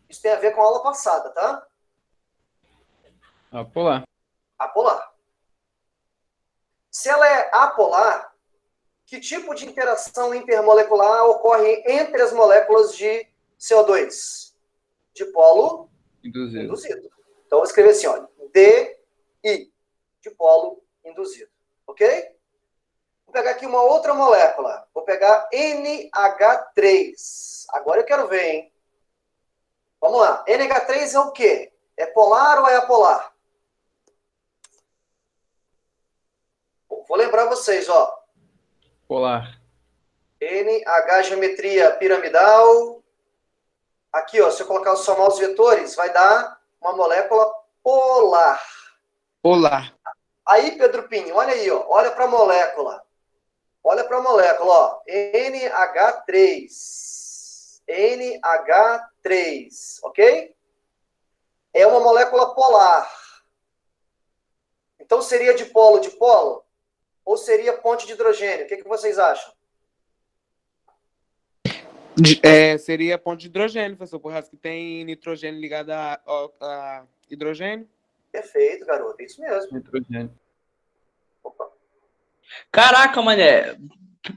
Isso tem a ver com a aula passada, tá? Apolar. Apolar. Se ela é apolar, que tipo de interação intermolecular ocorre entre as moléculas de CO2? Dipolo induzido. Então, eu vou escrever assim, ó, DI, dipolo induzido, ok? Vou pegar aqui uma outra molécula. Vou pegar NH3. Agora eu quero ver, hein? Vamos lá. NH3 é o quê? É polar ou é apolar? Vou lembrar vocês, ó. Polar. NH, geometria piramidal. Aqui, ó, se eu colocar somar os vetores, vai dar uma molécula polar. Polar. Aí, Pedro Pinho, olha aí, ó. Olha para a molécula. Olha para a molécula, ó. NH3. NH3, ok? É uma molécula polar. Então, seria dipolo? Ou seria ponte de hidrogênio? O que vocês acham? Seria ponto de hidrogênio, professor, por causa que tem nitrogênio ligado a hidrogênio. Perfeito, garoto. É isso mesmo. Nitrogênio. Opa. Caraca, mané.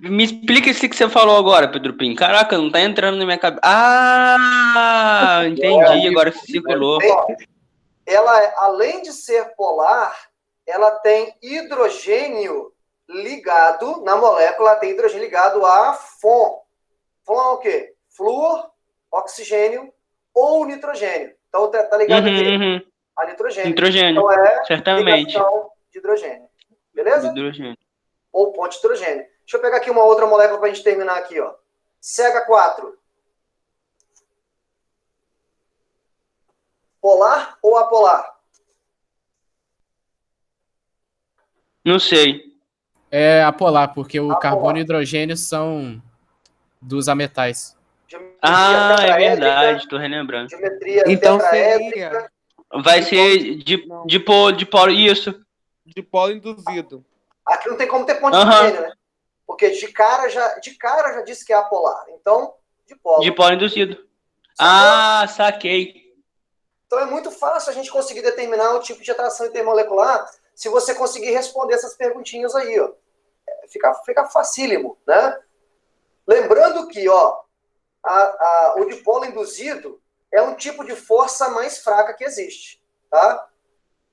Me explica isso que você falou agora, Pedro Pinho. Caraca, não tá entrando na minha cabeça. Ah, entendi. Agora circulou. Ela, além de ser polar, ela tem hidrogênio ligado na molécula, ela tem hidrogênio ligado a FON. FON é o quê? Flúor, oxigênio ou nitrogênio. Então tá ligado aqui a nitrogênio. Nitrogênio, então é certamente. ligação de hidrogênio. Beleza? Hidrogênio. Ou ponte de hidrogênio. Deixa eu pegar aqui uma outra molécula para a gente terminar aqui, ó. CH4. Polar ou apolar? Não sei. É apolar, porque o Apolar. carbono e o hidrogênio são dos ametais. Ah, é verdade, tô relembrando. Geometria Então tetraédrica. seria Vai ser de polo, isso. dipolo induzido. Aqui não tem como ter ponte de hidrogênio, né? Porque de cara já disse que é apolar. Então, dipolo. De polo induzido. Sacou? Ah, saquei. Então é muito fácil a gente conseguir determinar o tipo de atração intermolecular se você conseguir responder essas perguntinhas aí, ó. Fica facílimo, né? Lembrando que, ó, o dipolo induzido é um tipo de força mais fraca que existe, tá?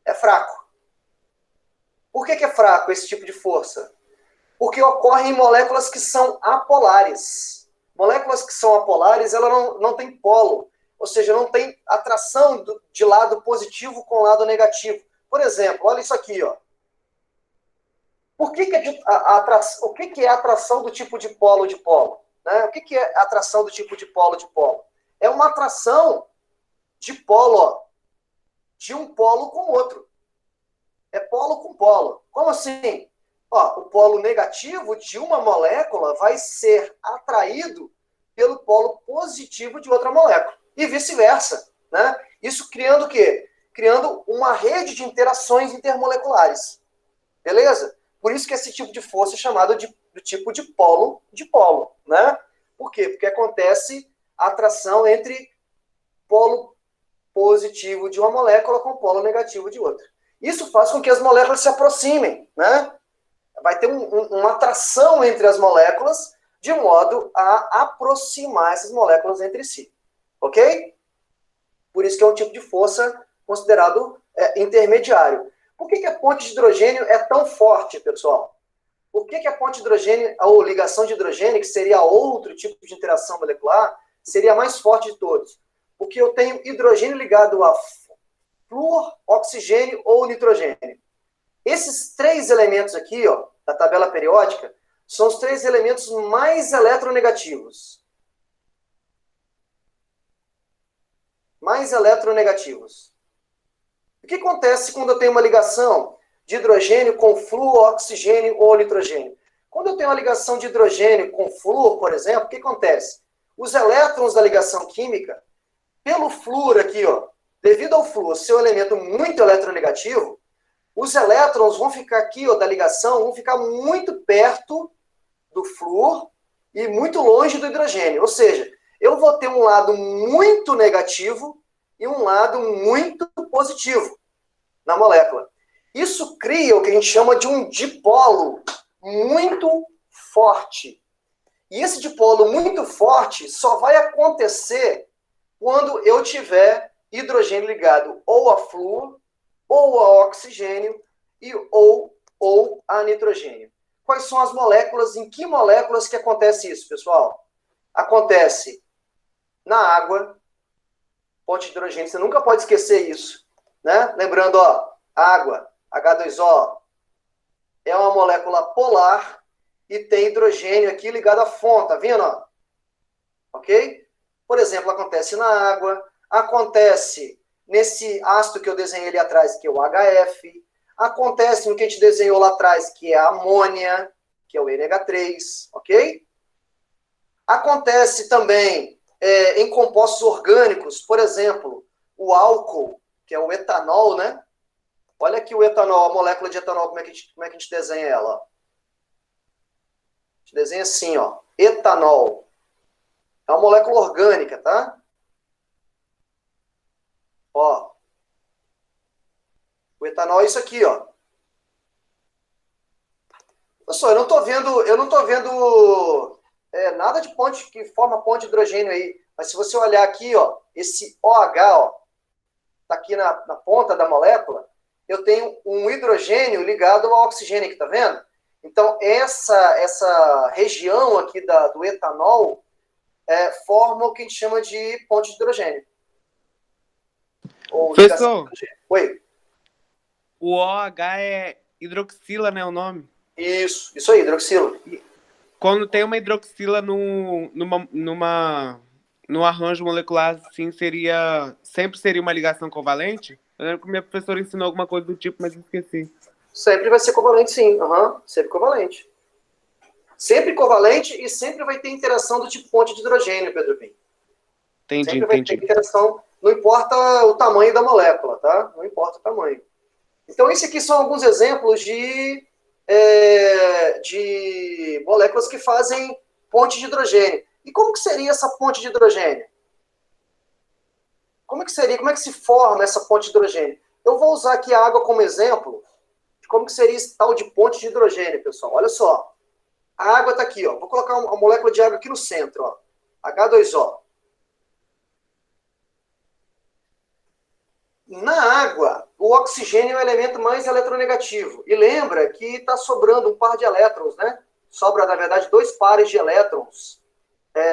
É fraco. Por que é fraco esse tipo de força? Porque ocorre em moléculas que são apolares. Moléculas que são apolares, ela não tem polo, ou seja, não tem atração de lado positivo com lado negativo. Por exemplo, olha isso aqui, ó. O que é a atração do tipo de polo-dipolo? Né? O que é a atração do tipo de polo-dipolo? É uma atração de polo, ó, de um polo com outro. É polo com polo. Como assim? Ó, o polo negativo de uma molécula vai ser atraído pelo polo positivo de outra molécula. E vice-versa. Né? Isso criando o quê? Criando uma rede de interações intermoleculares. Beleza? Por isso que esse tipo de força é chamado do tipo de polo-dipolo. Né? Por quê? Porque acontece a atração entre polo positivo de uma molécula com polo negativo de outra. Isso faz com que as moléculas se aproximem, né? Vai ter uma atração entre as moléculas, de modo a aproximar essas moléculas entre si. Ok? Por isso que é um tipo de força considerado intermediário. Por que a ponte de hidrogênio é tão forte, pessoal? Por que a ponte de hidrogênio, ou ligação de hidrogênio, que seria outro tipo de interação molecular, seria a mais forte de todos? Porque eu tenho hidrogênio ligado a flúor, oxigênio ou nitrogênio. Esses três elementos aqui, ó, da tabela periódica, são os três elementos mais eletronegativos. Mais eletronegativos. O que acontece quando eu tenho uma ligação de hidrogênio com flúor, oxigênio ou nitrogênio? Quando eu tenho uma ligação de hidrogênio com flúor, por exemplo, o que acontece? Os elétrons da ligação química, pelo flúor aqui, ó, devido ao flúor ser um elemento muito eletronegativo, os elétrons vão ficar aqui, ó, da ligação, vão ficar muito perto do flúor e muito longe do hidrogênio. Ou seja, eu vou ter um lado muito negativo e um lado muito positivo na molécula. Isso cria o que a gente chama de um dipolo muito forte. E esse dipolo muito forte só vai acontecer quando eu tiver hidrogênio ligado ou a flúor, ou a oxigênio, ou a nitrogênio. Quais são as moléculas, em que moléculas que acontece isso, pessoal? Acontece na água, ponte de hidrogênio, você nunca pode esquecer isso, né? Lembrando, ó, água, H2O, é uma molécula polar e tem hidrogênio aqui ligado à fonte, tá vendo, ó? Ok? Por exemplo, acontece na água, acontece nesse ácido que eu desenhei ali atrás, que é o HF, acontece no que a gente desenhou lá atrás, que é a amônia, que é o NH3, ok? Acontece também em compostos orgânicos, por exemplo, o álcool, que é o etanol, né? Olha aqui o etanol, a molécula de etanol, como é que a gente desenha ela? A gente desenha assim, ó, etanol. É uma molécula orgânica, tá? Ó. O etanol é isso aqui, ó. Pessoal, eu não tô vendo nada de ponte que forma ponte de hidrogênio aí. Mas se você olhar aqui, ó, esse OH, ó, tá aqui na ponta da molécula, eu tenho um hidrogênio ligado ao oxigênio aqui, tá vendo? Então, essa região aqui do etanol forma o que a gente chama de ponte de hidrogênio. Ou Professor, oi. O OH é hidroxila, né, o nome? Isso aí, hidroxila. Quando tem uma hidroxila num arranjo molecular, assim, sempre seria uma ligação covalente? Eu lembro que minha professora ensinou alguma coisa do tipo, mas esqueci. Sempre vai ser covalente, sim. Sempre covalente. Sempre covalente e sempre vai ter interação do tipo ponte de hidrogênio, Pedro Pim. Sempre vai ter interação, não importa o tamanho da molécula, tá? Não importa o tamanho. Então, esses aqui são alguns exemplos de moléculas que fazem ponte de hidrogênio. E como que seria essa ponte de hidrogênio? Como que seria? Como é que se forma essa ponte de hidrogênio? Eu vou usar aqui a água como exemplo de como que seria esse tal de ponte de hidrogênio, pessoal. Olha só. A água está aqui, ó. Vou colocar uma molécula de água aqui no centro, ó. H2O. Na água, o oxigênio é o elemento mais eletronegativo. E lembra que está sobrando um par de elétrons, né? Sobra, na verdade, 2 pares de elétrons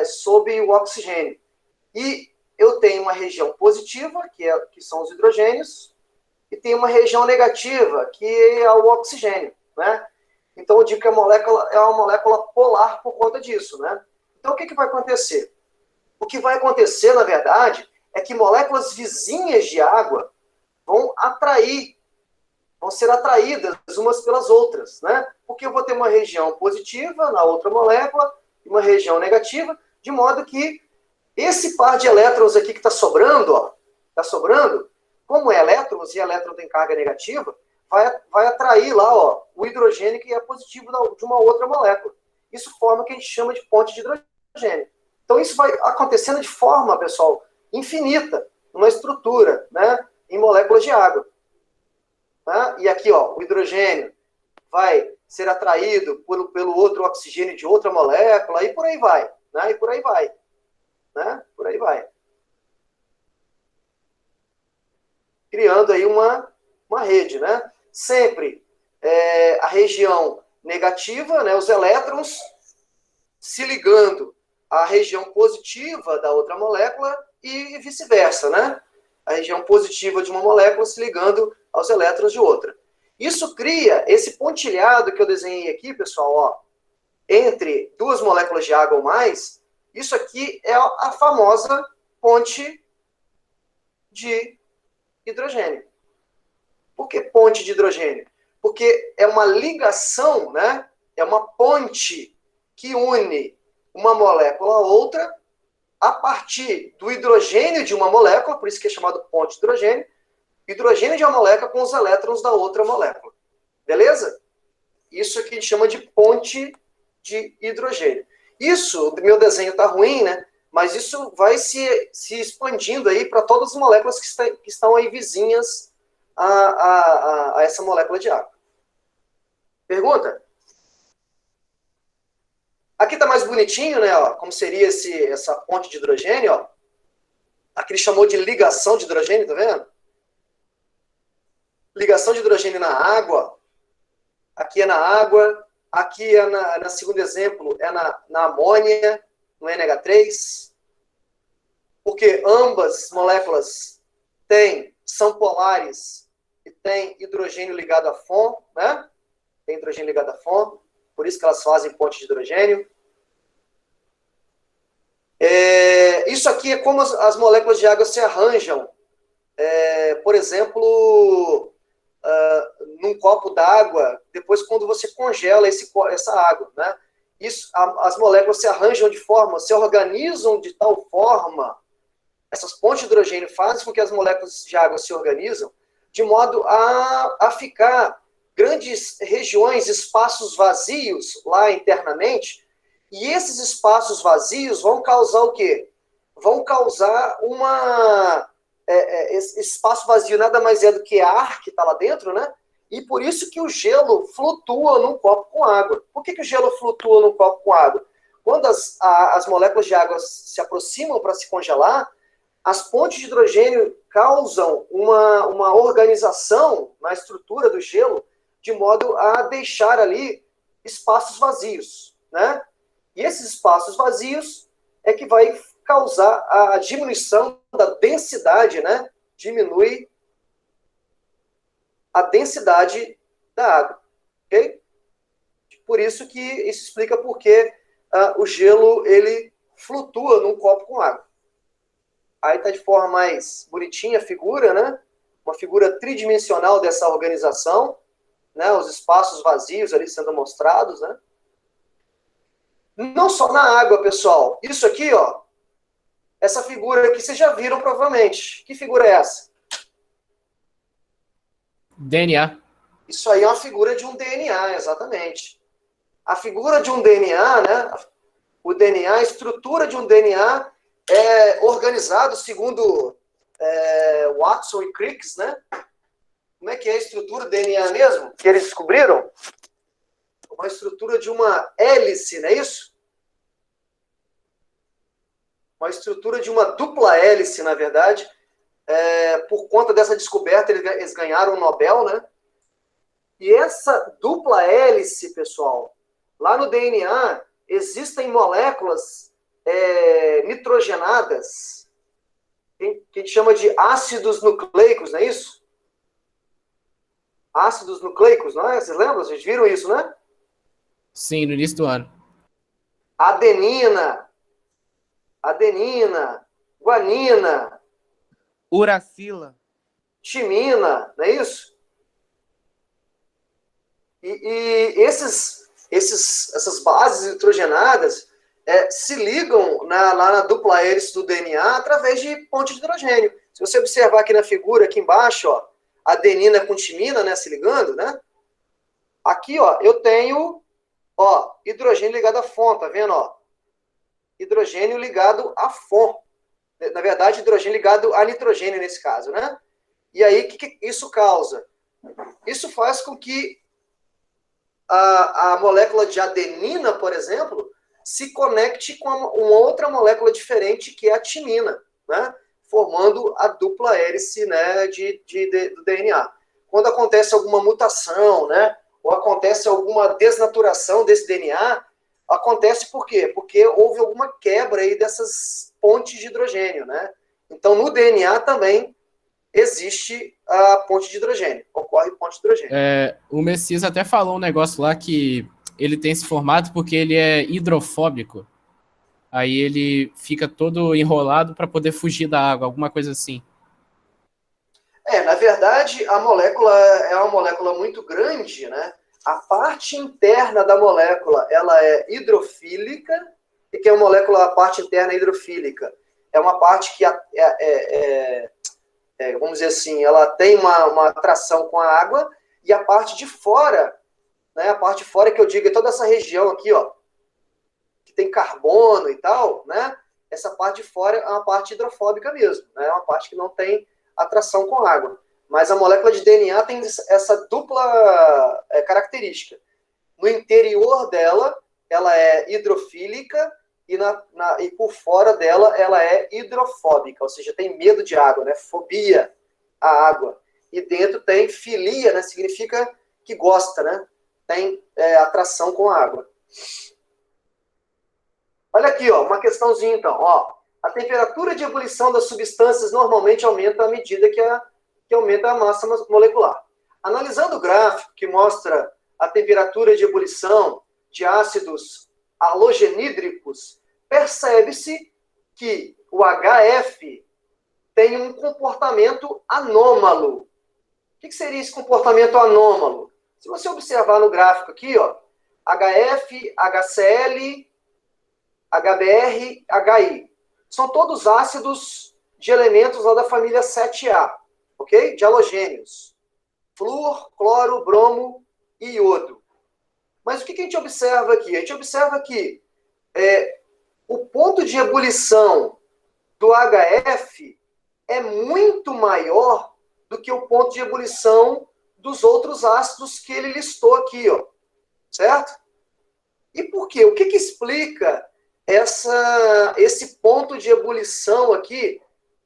sob o oxigênio. E eu tenho uma região positiva, que são os hidrogênios, e tem uma região negativa, que é o oxigênio, né? Então, eu digo que a molécula é uma molécula polar por conta disso, né? Então, o que vai acontecer? O que vai acontecer, na verdade, é que moléculas vizinhas de água vão ser atraídas umas pelas outras, né? Porque eu vou ter uma região positiva na outra molécula e uma região negativa, de modo que esse par de elétrons aqui que está sobrando, ó, como é elétrons e elétron tem carga negativa, vai atrair lá, ó, o hidrogênio que é positivo de uma outra molécula. Isso forma o que a gente chama de ponte de hidrogênio. Então, isso vai acontecendo de forma, pessoal, infinita, uma estrutura, né, em moléculas de água. Tá? E aqui, ó, o hidrogênio vai ser atraído pelo outro oxigênio de outra molécula, e por aí vai. Né? E por aí vai. Né? Por aí vai. Criando aí uma rede, né? Sempre a região negativa, né, os elétrons se ligando à região positiva da outra molécula e vice-versa, né? A região positiva de uma molécula se ligando aos elétrons de outra. Isso cria esse pontilhado que eu desenhei aqui, pessoal, ó, entre duas moléculas de água ou mais. Isso aqui é a famosa ponte de hidrogênio. Por que ponte de hidrogênio? Porque é uma ligação, né? É uma ponte que une uma molécula a outra a partir do hidrogênio de uma molécula, por isso que é chamado ponte de hidrogênio de uma molécula com os elétrons da outra molécula. Beleza? Isso aqui a gente chama de ponte de hidrogênio. Isso, o meu desenho está ruim, né? Mas isso vai se expandindo aí para todas as moléculas que estão aí vizinhas a essa molécula de água. Pergunta? Aqui está mais bonitinho, né? Ó, como seria essa ponte de hidrogênio, ó. Aqui ele chamou de ligação de hidrogênio, tá vendo? Ligação de hidrogênio na água. Aqui é na água. Aqui é na segundo exemplo, é na amônia, no NH3. Porque ambas moléculas são polares e têm hidrogênio ligado a FON, né? Tem hidrogênio ligado a FON, por isso que elas fazem ponte de hidrogênio. Isso aqui é como as moléculas de água se arranjam. Por exemplo, num copo d'água, depois quando você congela essa água, né? As moléculas se arranjam se organizam de tal forma, essas pontes de hidrogênio fazem com que as moléculas de água se organizam de modo a ficar grandes regiões, espaços vazios lá internamente, e esses espaços vazios vão causar o quê? Vão causar esse espaço vazio nada mais é do que ar que está lá dentro, né? E por isso que o gelo flutua num copo com água. Por que o gelo flutua num copo com água? Quando as moléculas de água se aproximam para se congelar, as pontes de hidrogênio causam uma organização na estrutura do gelo de modo a deixar ali espaços vazios, né? E esses espaços vazios é que vai causar a diminuição da densidade, né? Diminui a densidade da água, ok? Por isso que isso explica por que o gelo ele flutua num copo com água. Aí está de forma mais bonitinha a figura, né? Uma figura tridimensional dessa organização, né? Os espaços vazios ali sendo mostrados, né? Não só na água, pessoal. Isso aqui, ó, essa figura aqui vocês já viram provavelmente. Que figura é essa? DNA. Isso aí é uma figura de um DNA, exatamente. A figura de um DNA, né? O DNA, a estrutura de um DNA é organizado segundo Watson e Crick, né? Como é que é a estrutura do DNA mesmo? Que eles descobriram? Uma estrutura de uma hélice, não é isso? Uma estrutura de uma dupla hélice, na verdade. Por conta dessa descoberta, eles ganharam o Nobel, né? E essa dupla hélice, pessoal, lá no DNA, existem moléculas nitrogenadas, que a gente chama de ácidos nucleicos, não é isso? Ácidos nucleicos, não é? Vocês lembram? Vocês viram isso, né? Sim, no início do ano. Adenina, guanina, Uracila. timina, não é isso? E essas bases nitrogenadas se ligam lá na dupla hélice do DNA através de ponte de hidrogênio. Se você observar aqui na figura, aqui embaixo, ó, adenina com timina, né, se ligando, né? Aqui, ó, eu tenho, ó, hidrogênio ligado a FON, tá vendo, ó? Hidrogênio ligado a FON. Na verdade, hidrogênio ligado a nitrogênio nesse caso, né? E aí, o que isso causa? Isso faz com que a molécula de adenina, por exemplo, se conecte com uma outra molécula diferente, que é a timina, né? Formando a dupla hélice, né, do DNA. Quando acontece alguma mutação, né, ou acontece alguma desnaturação desse DNA, acontece por quê? Porque houve alguma quebra aí dessas pontes de hidrogênio, né? Então, no DNA também existe a ponte de hidrogênio, ocorre ponte de hidrogênio. O Messias até falou um negócio lá que ele tem esse formato porque ele é hidrofóbico. Aí ele fica todo enrolado para poder fugir da água, alguma coisa assim. Na verdade, a molécula é uma molécula muito grande, né? A parte interna da molécula, ela é hidrofílica. O que é uma molécula, a parte interna hidrofílica? É uma parte que, vamos dizer assim, ela tem uma atração com a água, e a parte de fora, né? A parte de fora que eu digo é toda essa região aqui, ó, que tem carbono e tal, né? Essa parte de fora é uma parte hidrofóbica mesmo, né? É uma parte que não tem atração com água. Mas a molécula de DNA tem essa dupla característica. No interior dela, ela é hidrofílica e por fora dela, ela é hidrofóbica, ou seja, tem medo de água, né? Fobia à água. E dentro tem filia, né? Significa que gosta, né? Tem atração com a água. Olha aqui, ó, uma questãozinha então. Ó, a temperatura de ebulição das substâncias normalmente aumenta à medida que aumenta a massa molecular. Analisando o gráfico que mostra a temperatura de ebulição de ácidos halogenídricos, percebe-se que o HF tem um comportamento anômalo. O que seria esse comportamento anômalo? Se você observar no gráfico aqui, ó, HF, HCl, HBr, HI. São todos ácidos de elementos lá da família 7A, ok? De halogênios. Flúor, cloro, bromo e iodo. Mas o que a gente observa aqui? A gente observa que o ponto de ebulição do HF é muito maior do que o ponto de ebulição dos outros ácidos que ele listou aqui, ó. Certo? E por quê? O que explica esse ponto de ebulição aqui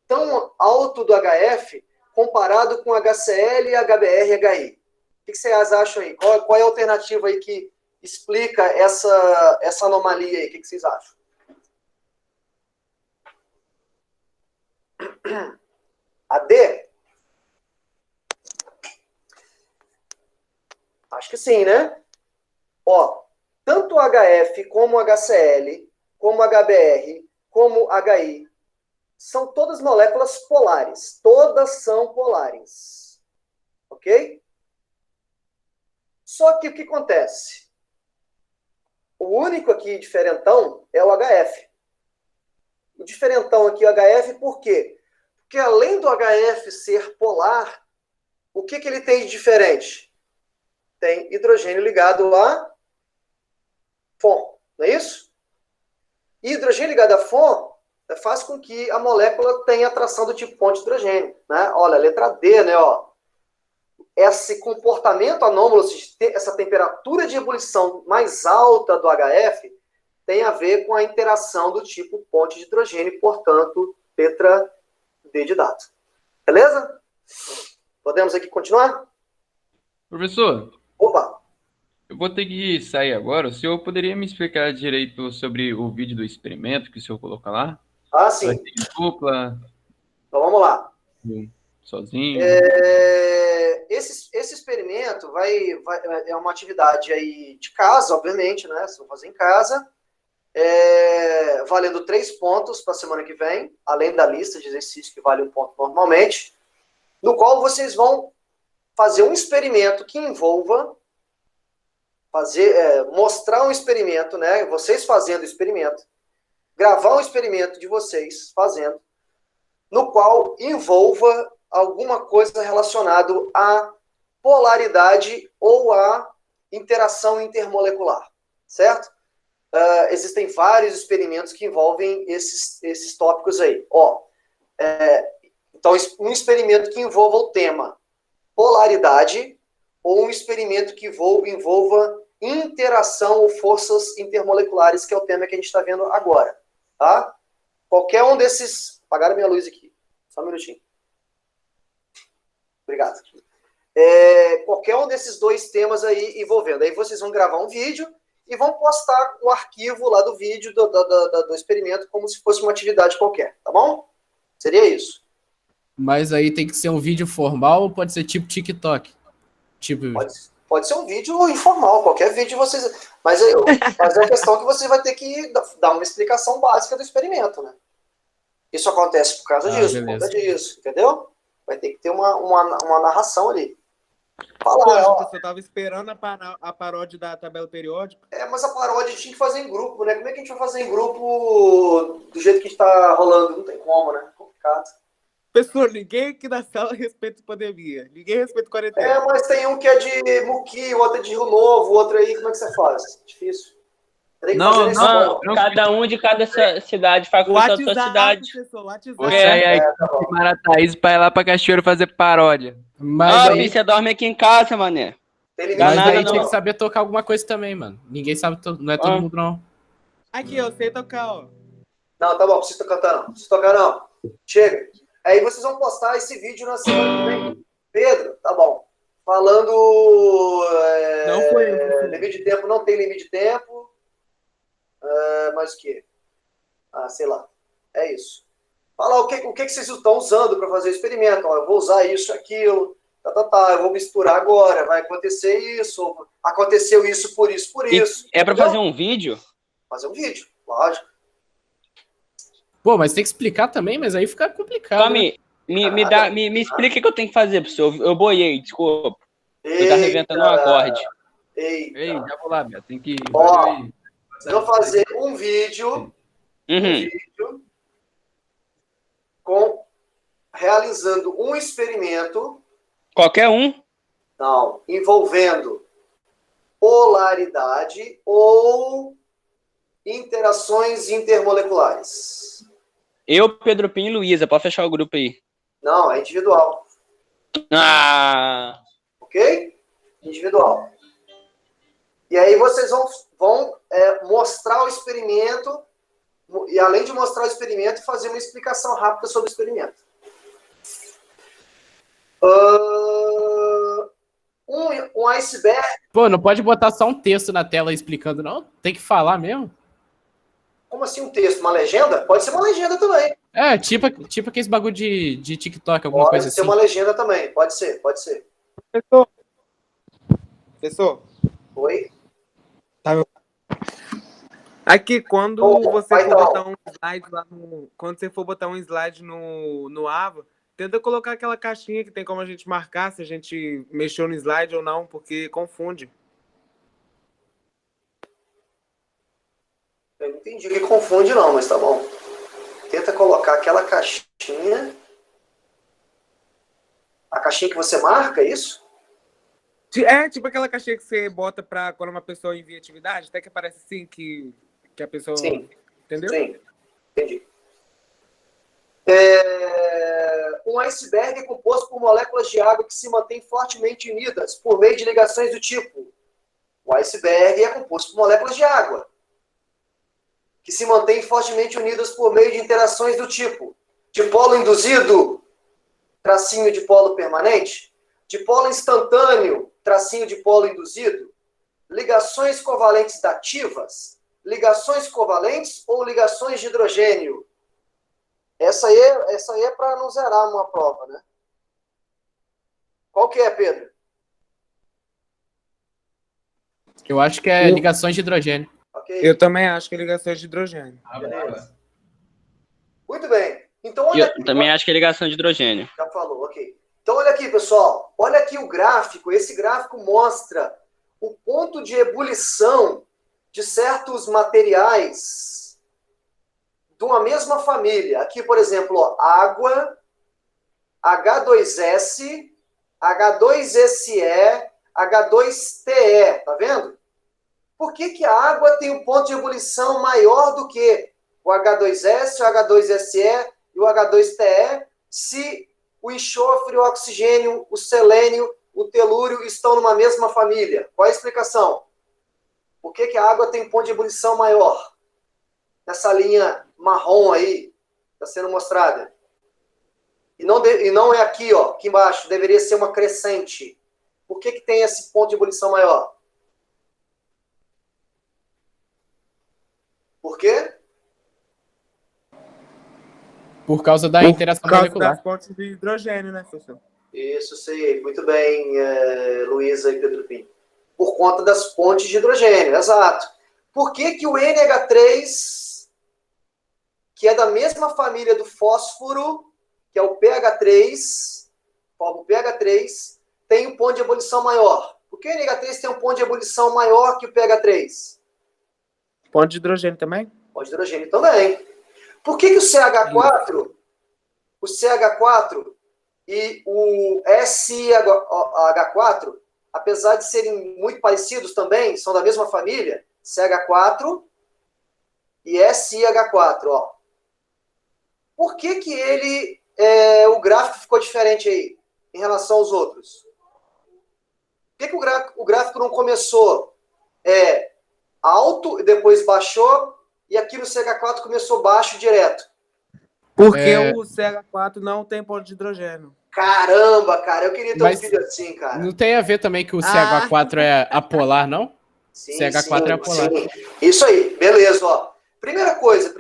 tão alto do HF comparado com HCl, HBr e HI? O que vocês acham aí? Qual é a alternativa aí que explica essa anomalia aí? O que vocês acham? A D? Acho que sim, né? Ó, tanto o HF como o HCl, como o HBr, como o HI, são todas moléculas polares. Todas são polares. Ok? Só que o que acontece? O único aqui diferentão é o HF. O diferentão aqui é o HF por quê? Porque além do HF ser polar, o que ele tem de diferente? Tem hidrogênio ligado a FON, não é isso? E hidrogênio ligado a FON faz com que a molécula tenha atração do tipo ponte de hidrogênio, né? Olha, a letra D, né? Ó. Esse comportamento anômalo, essa temperatura de ebulição mais alta do HF, tem a ver com a interação do tipo ponte de hidrogênio, portanto, letra D de dado. Beleza? Podemos aqui continuar? Professor, Opa! eu vou ter que sair agora. O senhor poderia me explicar direito sobre o vídeo do experimento que o senhor coloca lá? Ah, Vai sim. ser em dupla, Então vamos lá. sozinho? Esse experimento é uma atividade aí de casa, obviamente, né? Vocês vão fazer em casa. Valendo 3 pontos para a semana que vem, além da lista de exercícios que vale 1 ponto normalmente, no qual vocês vão fazer um experimento que envolva mostrar um experimento, né? Vocês fazendo o experimento, gravar um experimento de vocês fazendo, no qual envolva alguma coisa relacionada à polaridade ou à interação intermolecular, certo? existem vários experimentos que envolvem esses tópicos aí. Então, um experimento que envolva o tema polaridade ou um experimento que envolva interação ou forças intermoleculares, que é o tema que a gente está vendo agora. Tá? Qualquer um desses... Apagaram minha luz aqui. Só um minutinho. Obrigado. Qualquer um desses dois temas aí envolvendo. Aí vocês vão gravar um vídeo e vão postar o arquivo lá do vídeo do experimento como se fosse uma atividade qualquer, tá bom? Seria isso. Mas aí tem que ser um vídeo formal ou pode ser tipo TikTok? Tipo... Pode ser um vídeo informal, qualquer vídeo vocês... Mas é a questão que você vai ter que dar uma explicação básica do experimento, né? Isso acontece por causa disso, por conta disso, entendeu? Vai ter que ter uma narração ali. Poxa, você estava esperando a paródia da tabela periódica? Mas a paródia tinha que fazer em grupo, né? Como é que a gente vai fazer em grupo do jeito que está rolando? Não tem como, né? Complicado. Pessoal, ninguém aqui na sala respeita pandemia. Ninguém respeita quarentena. Mas tem um que é de Muqui, outro é de Rio Novo, outro aí, como é que você faz? Difícil. Não, cada um de cada cidade faz com a sua cidade. Você aí, Marataízes, pra ir lá pra Cachoeiro fazer paródia. Mas aí você dorme aqui em casa, mané. Mas aí tem que saber tocar alguma coisa também, mano. Ninguém sabe, não é todo mundo, não. Aqui, eu sei tocar, ó. Não, tá bom, não precisa cantar, não. Não precisa tocar, não. Chega. Aí vocês vão postar esse vídeo na semana que vem. Pedro, tá bom. Falando... Não foi. Limite de tempo, não tem limite de tempo. Mas o quê? Sei lá. É isso. Fala o que vocês estão usando para fazer o experimento. Eu vou usar isso, aquilo. Eu vou misturar agora. Vai acontecer isso. Aconteceu isso, por isso, por isso. É para fazer um vídeo? Fazer um vídeo, lógico. Pô, mas tem que explicar também, mas aí fica complicado. Tome, né? me explica o que eu tenho que fazer, professor. Eu boiei, desculpa. Eu tá reventando um acorde. Eita. Ei, já vou lá, Beto. Tem que... Vocês vão fazer um vídeo, realizando um experimento. Qualquer um? Não, envolvendo polaridade ou interações intermoleculares. Eu, Pedro Pinho e Luísa, pode fechar o grupo aí. Não, é individual. Ok? Individual. E aí vocês vão mostrar o experimento, e além de mostrar o experimento, fazer uma explicação rápida sobre o experimento. Um iceberg... Pô, não pode botar só um texto na tela explicando, não? Tem que falar mesmo? Como assim um texto? Uma legenda? Pode ser uma legenda também. Tipo aqueles bagulho de TikTok, alguma coisa assim. Pode ser uma legenda também. Pode ser. Professor? Oi? Tá. Aqui, quando você for botar um slide lá quando você for botar um slide no Ava, tenta colocar aquela caixinha que tem como a gente marcar se a gente mexeu no slide ou não, porque confunde. Eu não entendi o que confunde não, mas tá bom. Tenta colocar aquela caixinha. A caixinha que você marca, é isso? Tipo aquela caixinha que você bota pra quando uma pessoa envia atividade, até que aparece assim que a pessoa... Sim. Entendeu? Sim, entendi. Um iceberg é composto por moléculas de água que se mantêm fortemente unidas por meio de ligações do tipo. O iceberg é composto por moléculas de água que se mantêm fortemente unidas por meio de interações do tipo dipolo induzido, tracinho de polo permanente, dipolo instantâneo, tracinho de polo induzido, ligações covalentes dativas, ligações covalentes ou ligações de hidrogênio. Essa aí é para não zerar uma prova, né? Qual que é, Pedro? Eu acho que é ligações de hidrogênio. Okay. Eu também acho que é ligações de hidrogênio. Beleza. Muito bem. Então, olha aqui. Eu também acho que é ligação de hidrogênio. Já falou, ok. Então, olha aqui, pessoal. Olha aqui o gráfico. Esse gráfico mostra o ponto de ebulição de certos materiais de uma mesma família. Aqui, por exemplo, ó, água, H2S, H2SE, H2TE. Tá vendo? Por que que a água tem um ponto de ebulição maior do que o H2S, o H2SE e o H2TE, se o enxofre, o oxigênio, o selênio, o telúrio estão numa mesma família? Qual é a explicação? Por que que a água tem um ponto de ebulição maior? Nessa linha marrom aí, está sendo mostrada. E não é aqui, ó, aqui embaixo, deveria ser uma crescente. Por que que tem esse ponto de ebulição maior? Por quê? Por causa da interação Por causa molecular. das pontes de hidrogênio, né, professor? Isso, sei. Muito bem, Luísa e Pedro Pinho. Por conta das pontes de hidrogênio, exato. Por que que o NH3, que é da mesma família do fósforo, que é o pH3, forma o pH3, tem um ponto de ebulição maior? Por que o NH3 tem um ponto de ebulição maior que o pH3? Ponte de hidrogênio também? Ponto de hidrogênio também. Por que que o CH4 e o SiH4, apesar de serem muito parecidos também, são da mesma família, CH4 e SiH4, ó. Por que que o gráfico ficou diferente aí, em relação aos outros? Por que que o gráfico não começou alto e depois baixou, e aqui no CH4 começou baixo direto? Porque o CH4 não tem ponto de hidrogênio. Caramba, cara, eu queria ter um filho assim, cara. Não tem a ver também que o CH4 é apolar, não? Sim, CH4 é apolar. sim. Isso aí, beleza, ó. Primeira coisa.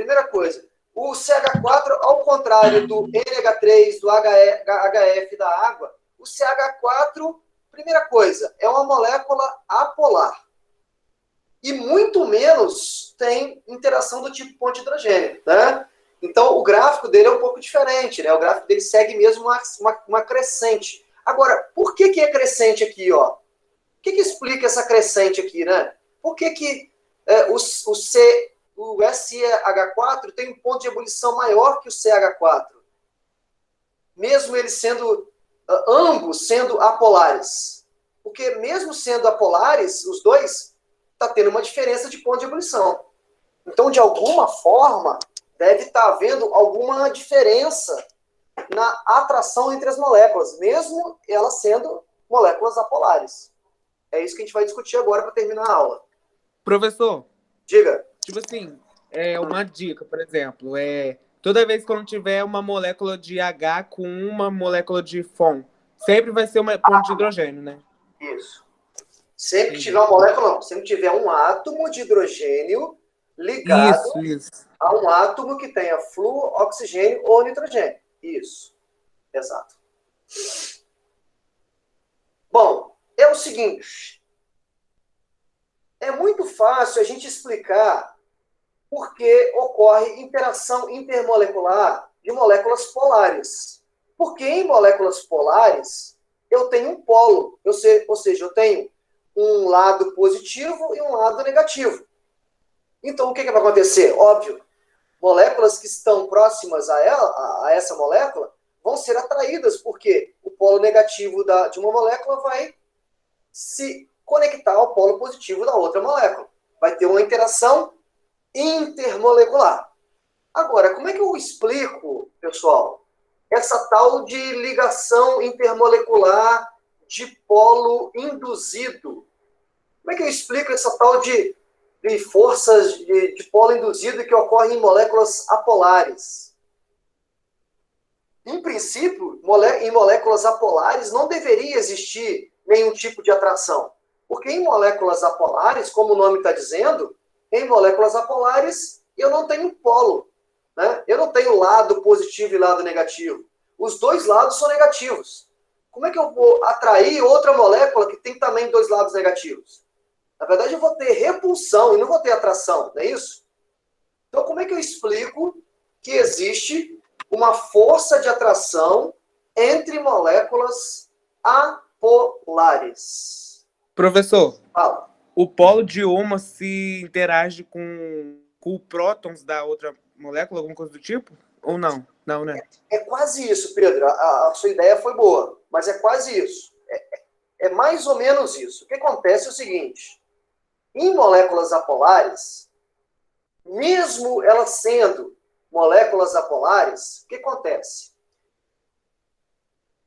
O CH4, ao contrário do NH3, do HF da água, o CH4, primeira coisa, é uma molécula apolar. E muito menos tem interação do tipo ponte de hidrogênio, né? Então, o gráfico dele é um pouco diferente, né? O gráfico dele segue mesmo uma crescente. Agora, por que que é crescente aqui, ó? O que que explica essa crescente aqui, né? Por que que o SiH4 tem um ponto de ebulição maior que o CH4? Mesmo eles sendo, ambos sendo apolares. Porque mesmo sendo apolares, os dois, está tendo uma diferença de ponto de ebulição. Então, de alguma forma, deve estar havendo alguma diferença na atração entre as moléculas, mesmo elas sendo moléculas apolares. É isso que a gente vai discutir agora para terminar a aula. Professor, Diga. tipo assim, uma dica, por exemplo, toda vez que tiver uma molécula de H com uma molécula de FON, sempre vai ser uma ponte de hidrogênio, né? Isso. Sempre que tiver uma molécula, não. Sempre que tiver um átomo de hidrogênio ligado a um átomo que tenha flúor, oxigênio ou nitrogênio. Isso. Exato. Bom, é o seguinte. É muito fácil a gente explicar por que ocorre interação intermolecular de moléculas polares. Porque em moléculas polares, eu tenho um polo. Ou seja, eu tenho um lado positivo e um lado negativo. Então, o que vai acontecer? Óbvio, moléculas que estão próximas a essa molécula vão ser atraídas, porque o polo negativo de uma molécula vai se conectar ao polo positivo da outra molécula. Vai ter uma interação intermolecular. Agora, como é que eu explico, pessoal, essa tal de ligação intermolecular de polo induzido? Como é que eu explico essa tal de forças de polo induzido que ocorrem em moléculas apolares? Em princípio, em moléculas apolares não deveria existir nenhum tipo de atração. Porque em moléculas apolares, como o nome está dizendo, em moléculas apolares eu não tenho polo. Né? Eu não tenho lado positivo e lado negativo. Os dois lados são negativos. Como é que eu vou atrair outra molécula que tem também dois lados negativos? Na verdade, eu vou ter repulsão e não vou ter atração, não é isso? Então, como é que eu explico que existe uma força de atração entre moléculas apolares? Professor, Fala. O polo de uma se interage com prótons da outra molécula, alguma coisa do tipo? Ou não? Não, né? É quase isso, Pedro. A sua ideia foi boa, mas é quase isso. É mais ou menos isso. O que acontece é o seguinte. Em moléculas apolares, mesmo elas sendo moléculas apolares, o que acontece?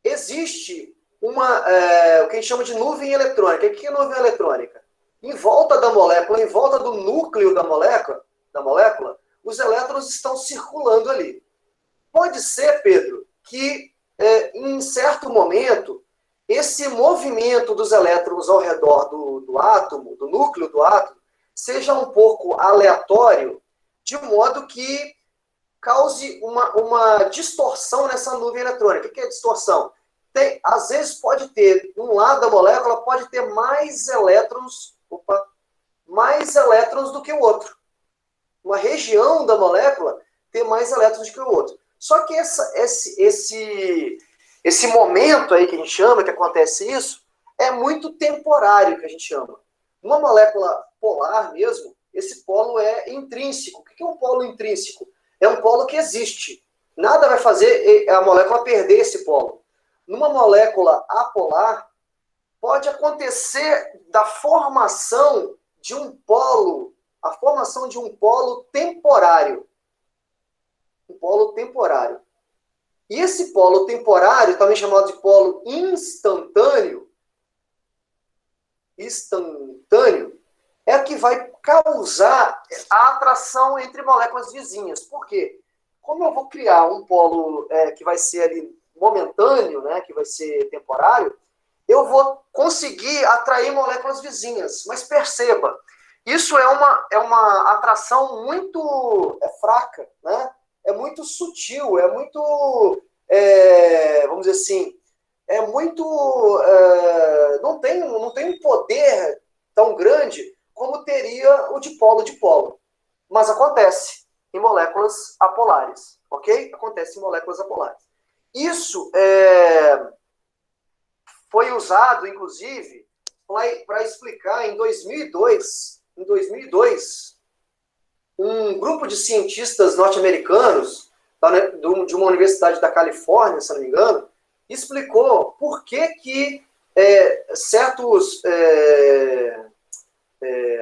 Existe o que a gente chama de nuvem eletrônica. O que é nuvem eletrônica? Em volta da molécula, em volta do núcleo da molécula, os elétrons estão circulando ali. Pode ser, Pedro, que em certo momento, esse movimento dos elétrons ao redor do átomo, do núcleo do átomo, seja um pouco aleatório, de modo que cause uma distorção nessa nuvem eletrônica. O que é distorção? Às vezes pode ter, um lado da molécula pode ter mais elétrons do que o outro. Uma região da molécula ter mais elétrons do que o outro. Só que esse momento aí que a gente chama, que acontece isso, é muito temporário, que a gente chama. Uma molécula polar mesmo, esse polo é intrínseco. O que é um polo intrínseco? É um polo que existe. Nada vai fazer a molécula perder esse polo. Numa molécula apolar, pode acontecer da formação de um polo, a formação de um polo temporário. Um polo temporário. E esse polo temporário, também chamado de polo instantâneo, é que vai causar a atração entre moléculas vizinhas. Por quê? Como eu vou criar um polo que vai ser ali momentâneo, né, que vai ser temporário, eu vou conseguir atrair moléculas vizinhas. Mas perceba, isso é uma atração muito fraca, né? É muito sutil, é muito, vamos dizer assim, não tem um poder tão grande como teria o dipolo. Mas acontece em moléculas apolares, ok? Acontece em moléculas apolares. Isso foi usado, inclusive, para explicar em 2002, um grupo de cientistas norte-americanos de uma universidade da Califórnia, se não me engano, explicou por que certos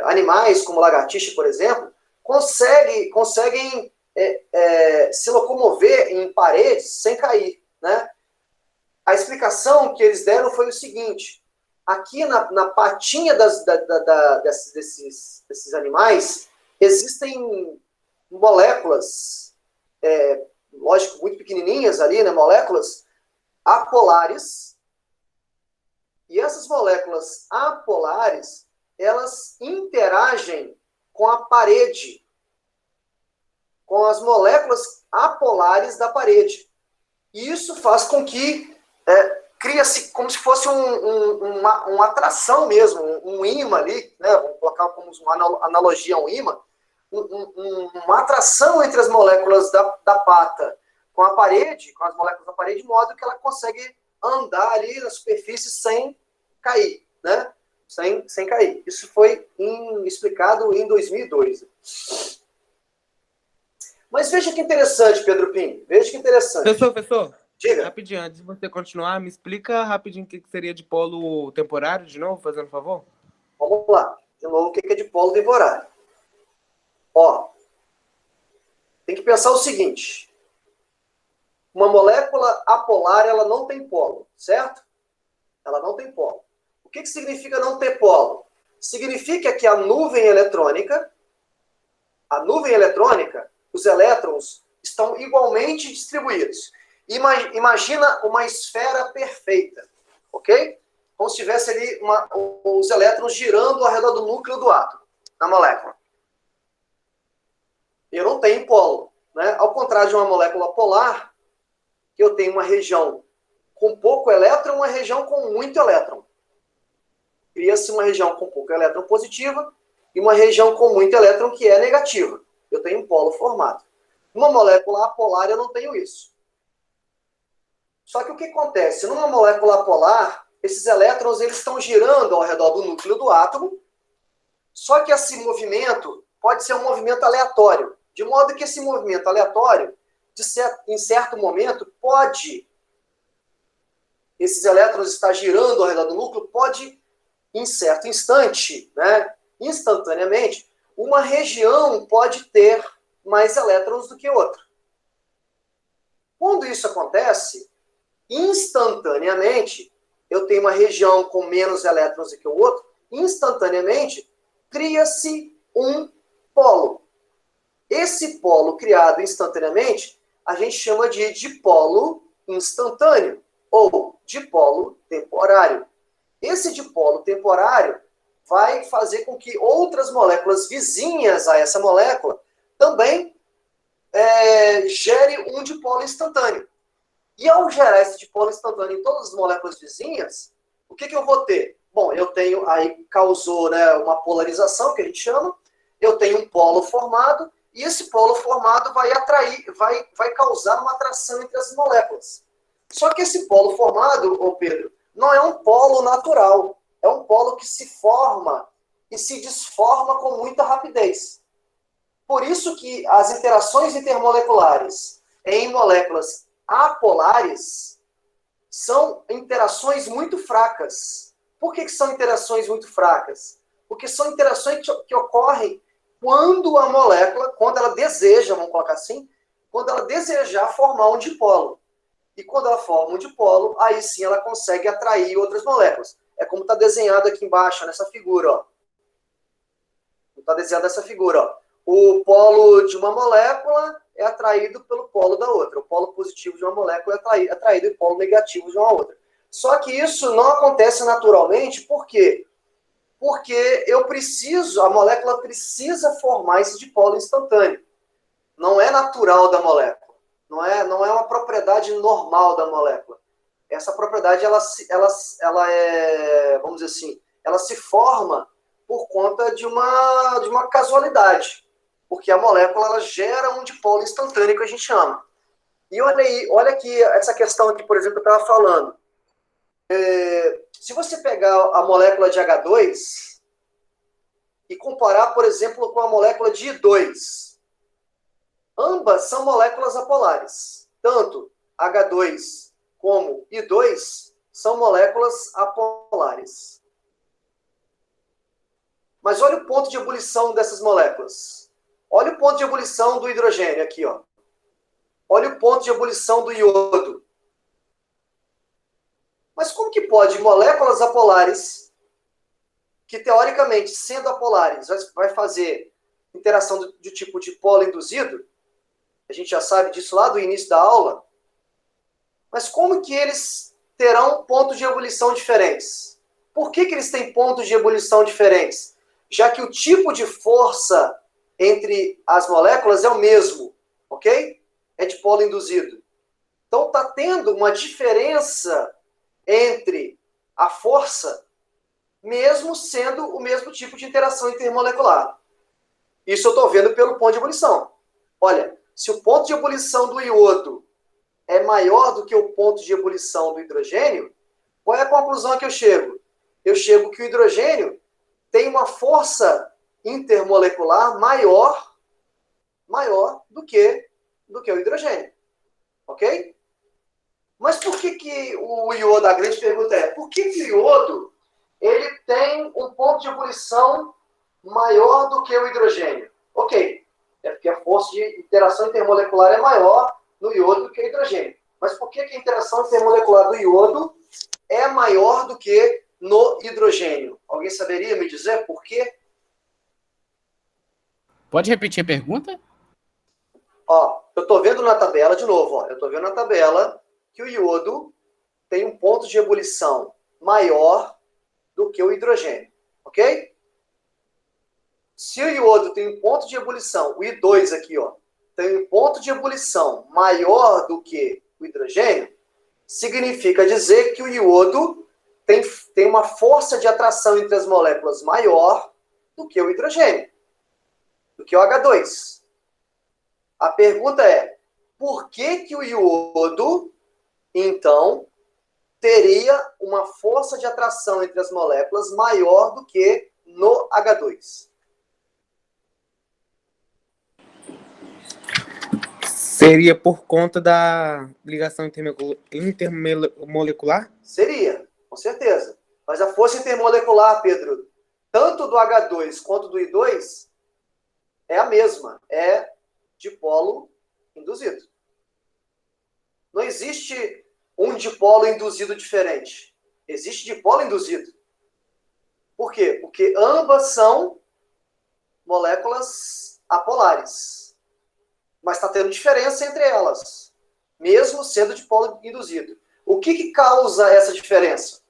animais, como lagartixa, por exemplo, conseguem se locomover em paredes sem cair, né? A explicação que eles deram foi o seguinte: aqui na patinha desses animais existem moléculas, lógico, muito pequenininhas ali, né? Moléculas apolares, e essas moléculas apolares, elas interagem com a parede, com as moléculas apolares da parede. E isso faz com que cria-se como se fosse uma atração mesmo, um ímã ali, né? Vamos colocar como uma analogia a um ímã, uma atração entre as moléculas da pata com a parede, com as moléculas da parede, de modo que ela consegue andar ali na superfície sem cair, né? Sem cair. Isso foi explicado em 2002. Mas veja que interessante, Pedro Pinho. Veja que interessante. Professor, diga. Rapidinho, antes de você continuar, me explica rapidinho o que seria de polo temporário, de novo, fazendo favor? Vamos lá. De novo, o que é de polo temporário? Ó, tem que pensar o seguinte. Uma molécula apolar, ela não tem polo, certo? Ela não tem polo. O que significa não ter polo? Significa que a nuvem eletrônica, os elétrons estão igualmente distribuídos. Imagina uma esfera perfeita, ok? Como se tivesse ali os elétrons girando ao redor do núcleo do átomo, na molécula. Eu não tenho polo, né? Ao contrário de uma molécula polar, que eu tenho uma região com pouco elétron e uma região com muito elétron. Cria-se uma região com pouco elétron positiva e uma região com muito elétron que é negativa. Eu tenho um polo formado. Numa molécula apolar, eu não tenho isso. Só que o que acontece? Numa molécula apolar, esses elétrons eles estão girando ao redor do núcleo do átomo, só que esse movimento pode ser um movimento aleatório, de modo que esse movimento aleatório, em certo momento, esses elétrons estar girando ao redor do núcleo, pode, em certo instante, né, instantaneamente, uma região pode ter mais elétrons do que outra. Quando isso acontece, instantaneamente, eu tenho uma região com menos elétrons do que o outro, instantaneamente, cria-se um polo. Esse polo criado instantaneamente, a gente chama de dipolo instantâneo, ou dipolo temporário. Esse dipolo temporário vai fazer com que outras moléculas vizinhas a essa molécula também gere um dipolo instantâneo. E ao gerar esse dipolo instantâneo em todas as moléculas vizinhas, o que eu vou ter? Bom, eu tenho, aí causou, né, uma polarização, que a gente chama, eu tenho um polo formado, e esse polo formado vai atrair, vai causar uma atração entre as moléculas. Só que esse polo formado, ô Pedro, não é um polo natural, é um polo que se forma e se desforma com muita rapidez. Por isso que as interações intermoleculares em moléculas apolares são interações muito fracas. Por que são interações muito fracas? Porque são interações que ocorrem quando a molécula, quando ela deseja, vamos colocar assim, quando ela desejar formar um dipolo. E quando ela forma um dipolo, aí sim ela consegue atrair outras moléculas. É como está desenhado aqui embaixo, nessa figura, ó. Está desenhado nessa figura, ó. O polo de uma molécula é atraído pelo polo da outra. O polo positivo de uma molécula é atraído pelo polo negativo de uma outra. Só que isso não acontece naturalmente, por quê? Porque a molécula precisa formar esse dipolo instantâneo. Não é natural da molécula. Não é uma propriedade normal da molécula. Essa propriedade, ela é, vamos dizer assim, ela se forma por conta de uma casualidade. Porque a molécula, ela gera um dipolo instantâneo, que a gente chama. E olha aí, olha aqui, essa questão aqui, por exemplo, eu estava falando. Se você pegar a molécula de H2 e comparar, por exemplo, com a molécula de I2, ambas são moléculas apolares. Tanto H2 como I2 são moléculas apolares. Mas olha o ponto de ebulição dessas moléculas. Olha o ponto de ebulição do hidrogênio aqui, ó. Olha o ponto de ebulição do iodo. Mas como que pode moléculas apolares, que teoricamente, sendo apolares, vai fazer interação do tipo dipolo induzido? A gente já sabe disso lá do início da aula. Mas como que eles terão pontos de ebulição diferentes? Por que eles têm pontos de ebulição diferentes? Já que o tipo de força entre as moléculas é o mesmo, ok? É dipolo induzido. Então está tendo uma diferença entre a força, mesmo sendo o mesmo tipo de interação intermolecular. Isso eu estou vendo pelo ponto de ebulição. Olha, se o ponto de ebulição do iodo é maior do que o ponto de ebulição do hidrogênio, qual é a conclusão que eu chego? Eu chego que o hidrogênio tem uma força intermolecular maior do que o hidrogênio. Ok? Mas por que o iodo, a grande pergunta é, por que o iodo ele tem um ponto de ebulição maior do que o hidrogênio? Ok, é porque a força de interação intermolecular é maior no iodo do que o hidrogênio. Mas por que a interação intermolecular do iodo é maior do que no hidrogênio? Alguém saberia me dizer por quê? Pode repetir a pergunta? Ó, eu estou vendo na tabela, de novo, ó, eu estou vendo na tabela que o iodo tem um ponto de ebulição maior do que o hidrogênio, ok? Se o iodo tem um ponto de ebulição, o I2 aqui, ó, tem um ponto de ebulição maior do que o hidrogênio, significa dizer que o iodo tem uma força de atração entre as moléculas maior do que o hidrogênio, do que o H2. A pergunta é, por que o iodo, então, teria uma força de atração entre as moléculas maior do que no H2? Seria por conta da ligação intermolecular? Seria, com certeza. Mas a força intermolecular, Pedro, tanto do H2 quanto do I2 é a mesma, é dipolo induzido. Não existe um dipolo induzido diferente. Existe dipolo induzido. Por quê? Porque ambas são moléculas apolares. Mas está tendo diferença entre elas, mesmo sendo dipolo induzido. O que causa essa diferença?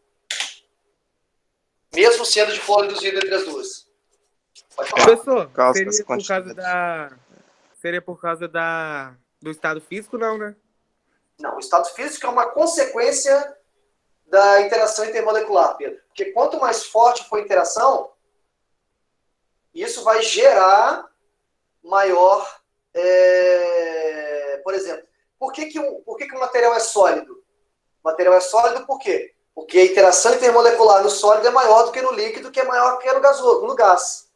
Mesmo sendo dipolo induzido entre as duas. Pode falar. Professor, Causa seria das por causa quantidades. do estado físico, não, né? Não, o estado físico é uma consequência da interação intermolecular, Pedro. Porque quanto mais forte for a interação, isso vai gerar maior... Por exemplo, por que o material é sólido? O material é sólido por quê? Porque a interação intermolecular no sólido é maior do que no líquido, que é maior do que no gás.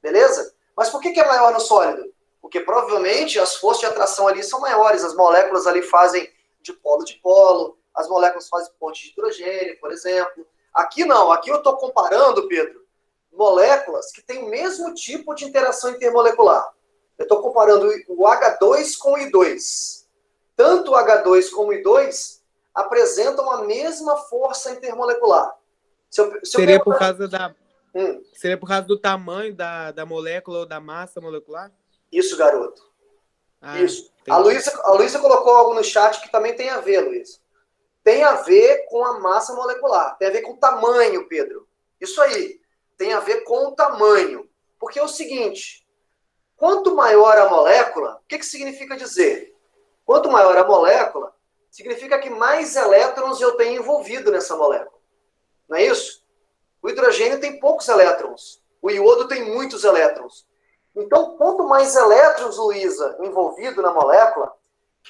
Beleza? Mas por que é maior no sólido? Porque provavelmente as forças de atração ali são maiores, as moléculas ali fazem dipolo, as moléculas fazem ponte de hidrogênio, por exemplo. Aqui não, aqui eu estou comparando, Pedro, moléculas que têm o mesmo tipo de interação intermolecular. Eu estou comparando o H2 com o I2. Tanto o H2 como o I2 apresentam a mesma força intermolecular. Seria por causa do tamanho da molécula ou da massa molecular? Isso, garoto. Isso. Entendi. A Luísa colocou algo no chat que também tem a ver, Luísa. Tem a ver com a massa molecular. Tem a ver com o tamanho, Pedro. Isso aí. Tem a ver com o tamanho. Porque é o seguinte, quanto maior a molécula, o que significa dizer? Quanto maior a molécula, significa que mais elétrons eu tenho envolvido nessa molécula. Não é isso? O hidrogênio tem poucos elétrons. O iodo tem muitos elétrons. Então, quanto mais elétrons, Luísa, envolvido na molécula,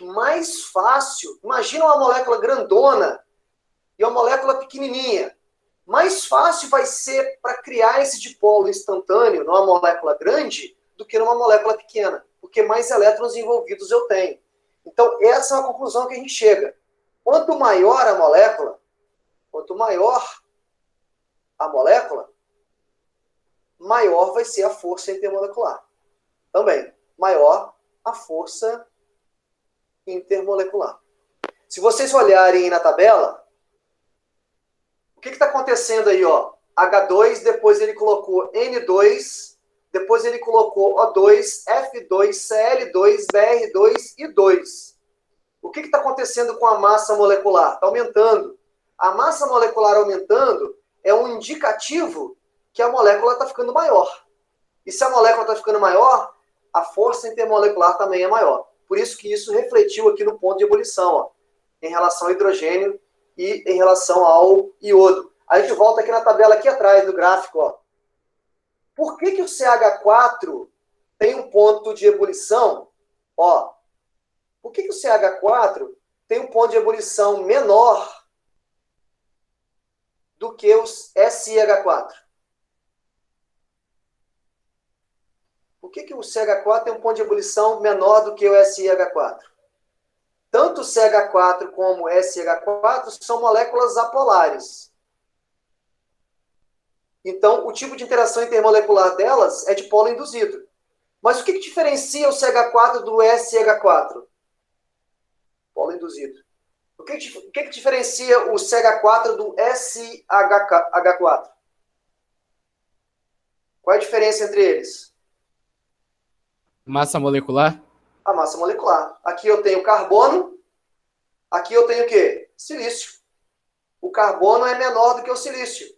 mais fácil... Imagina uma molécula grandona e uma molécula pequenininha. Mais fácil vai ser para criar esse dipolo instantâneo numa molécula grande do que numa molécula pequena, porque mais elétrons envolvidos eu tenho. Então, essa é uma conclusão que a gente chega. Quanto maior a molécula, maior vai ser a força intermolecular. Também, maior a força intermolecular. Se vocês olharem na tabela, o que está acontecendo aí? Ó? H2, depois ele colocou N2, depois ele colocou O2, F2, Cl2, Br2 e 2. O que está acontecendo com a massa molecular? Está aumentando. A massa molecular aumentando é um indicativo que a molécula está ficando maior. E se a molécula está ficando maior, a força intermolecular também é maior. Por isso que isso refletiu aqui no ponto de ebulição, ó, em relação ao hidrogênio e em relação ao iodo. A gente volta aqui na tabela aqui atrás do gráfico. Ó. Por que o CH4 tem um ponto de ebulição? Ó, por que o CH4 tem um ponto de ebulição menor do que os SiH4? Por que o CH4 tem um ponto de ebulição menor do que o SiH4? Tanto o CH4 como o SiH4 são moléculas apolares. Então, o tipo de interação intermolecular delas é dipolo induzido. Mas o que diferencia o CH4 do SiH4? Polo induzido. O que diferencia o CH4 do SiH4? Qual é a diferença entre eles? Massa molecular? A massa molecular. Aqui eu tenho carbono, aqui eu tenho o quê? Silício. O carbono é menor do que o silício.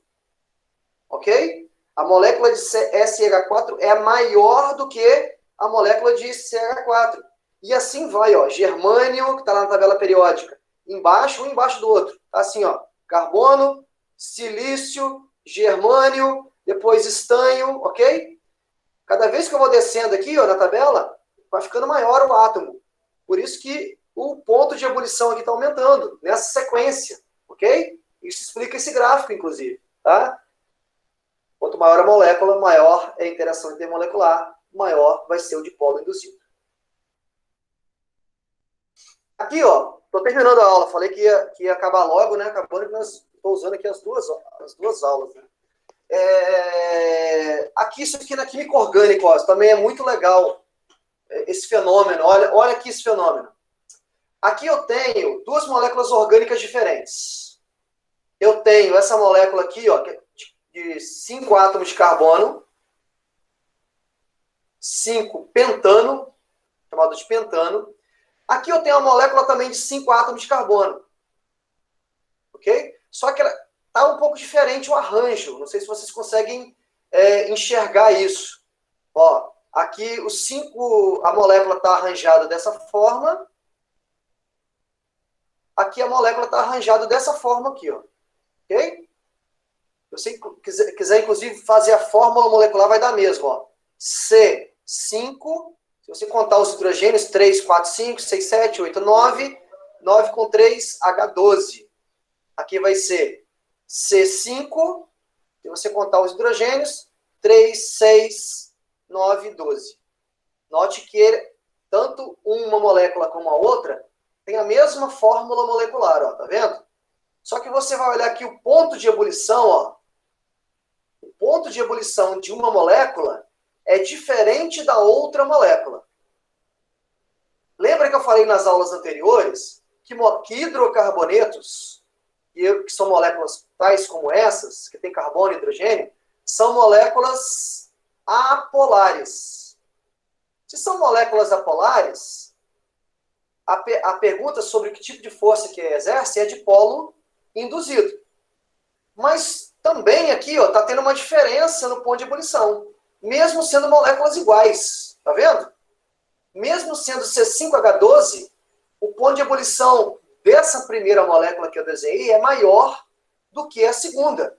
Ok? A molécula de SiH4 é maior do que a molécula de CH4. E assim vai, ó. Germânio, que está lá na tabela periódica. Embaixo, um embaixo do outro. Tá assim, ó. Carbono, silício, germânio, depois estanho, ok? Cada vez que eu vou descendo aqui, ó, na tabela, vai ficando maior o átomo. Por isso que o ponto de ebulição aqui está aumentando, nessa sequência, ok? Isso explica esse gráfico, inclusive, tá? Quanto maior a molécula, maior é a interação intermolecular, maior vai ser o dipolo induzido. Aqui, ó, estou terminando a aula, falei que ia acabar logo, né? Acabando que nós estou usando aqui as duas aulas, né? Aqui, isso aqui na química orgânica, ó, também é muito legal esse fenômeno. Olha aqui esse fenômeno. Aqui eu tenho duas moléculas orgânicas diferentes. Eu tenho essa molécula aqui, ó, de 5 átomos de carbono, 5 pentano, chamado de pentano. Aqui eu tenho uma molécula também de 5 átomos de carbono. Ok? Só que ela está um pouco diferente o arranjo. Não sei se vocês conseguem enxergar isso. Ó, aqui a molécula está arranjada dessa forma. Aqui a molécula está arranjada dessa forma aqui, ó. Ok? Se você quiser, inclusive, fazer a fórmula molecular, vai dar mesmo, ó. C5, se você contar os hidrogênios, 3, 4, 5, 6, 7, 8, 9, 9 com 3, H12. Aqui vai ser C5, se você contar os hidrogênios, 3, 6, 9, 12. Note que tanto uma molécula como a outra tem a mesma fórmula molecular, ó, tá vendo? Só que você vai olhar aqui o ponto de ebulição, ó. O ponto de ebulição de uma molécula é diferente da outra molécula. Lembra que eu falei nas aulas anteriores que hidrocarbonetos, que são moléculas tais como essas, que tem carbono e hidrogênio, são moléculas apolares. Se são moléculas apolares, a pergunta sobre que tipo de força que exerce é de polo induzido. Mas também aqui está tendo uma diferença no ponto de ebulição, mesmo sendo moléculas iguais. Tá vendo? Mesmo sendo C5H12, o ponto de ebulição dessa primeira molécula que eu desenhei é maior do que a segunda.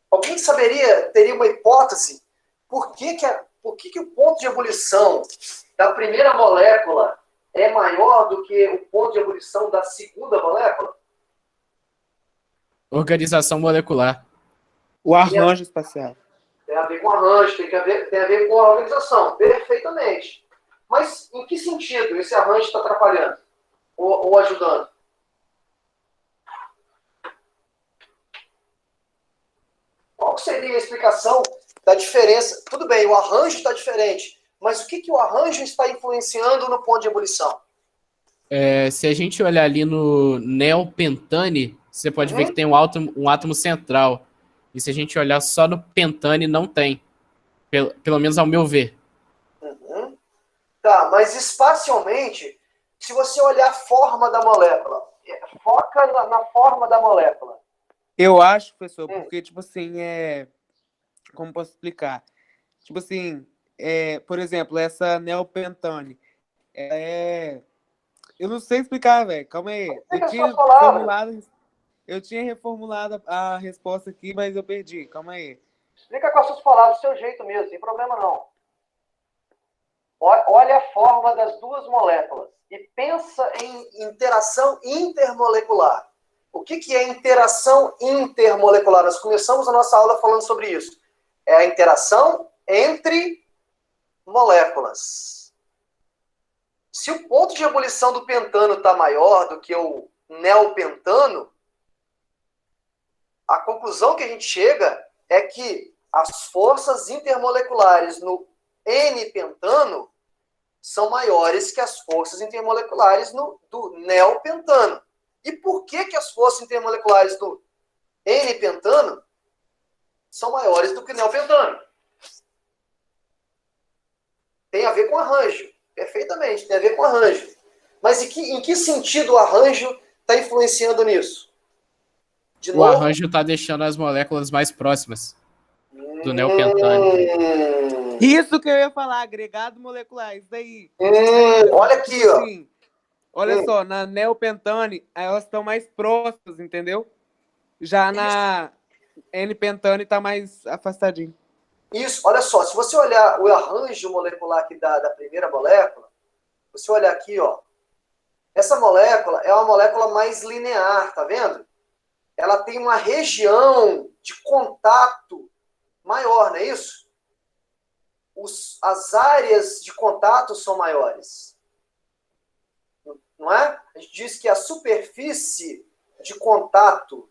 Alguém teria uma hipótese por que o ponto de ebulição da primeira molécula é maior do que o ponto de ebulição da segunda molécula? Organização molecular. O arranjo espacial. Tem a ver com arranjo, tem a ver com a organização, perfeitamente. Mas em que sentido esse arranjo está atrapalhando ou ajudando? Qual seria a explicação da diferença? Tudo bem, o arranjo está diferente, mas o que o arranjo está influenciando no ponto de ebulição? Se a gente olhar ali no neopentane, você pode ver que tem um átomo central. E se a gente olhar só no pentane, não tem. Pelo menos ao meu ver. Uhum. Tá, mas espacialmente, se você olhar a forma da molécula, foca na forma da molécula. Eu acho, professor, porque, tipo assim, como posso explicar? Tipo assim, por exemplo, essa neopentane, eu não sei explicar, velho. Calma aí. Eu tinha reformulado a resposta aqui, mas eu perdi. Calma aí. Explica com as suas palavras, do seu jeito mesmo, sem problema não. Olha a forma das duas moléculas e pensa em interação intermolecular. O que é interação intermolecular? Nós começamos a nossa aula falando sobre isso. É a interação entre moléculas. Se o ponto de ebulição do pentano está maior do que o neopentano, a conclusão que a gente chega é que as forças intermoleculares no N-pentano são maiores que as forças intermoleculares do neopentano. E por que as forças intermoleculares do N-pentano são maiores do que o neopentano? Tem a ver com arranjo. Perfeitamente, tem a ver com arranjo. Mas em que sentido o arranjo está influenciando nisso? O arranjo está deixando as moléculas mais próximas do neopentano. Isso que eu ia falar, agregado molecular, isso daí. Olha aqui, tipo ó. Assim, olha só, na neopentane, elas estão mais próximas, entendeu? Já na N-pentane está mais afastadinho. Isso, olha só, se você olhar o arranjo molecular aqui da primeira molécula, você olhar aqui, ó, essa molécula é uma molécula mais linear, tá vendo? Ela tem uma região de contato maior, não é isso? As áreas de contato são maiores. Não é? A gente diz que a superfície de contato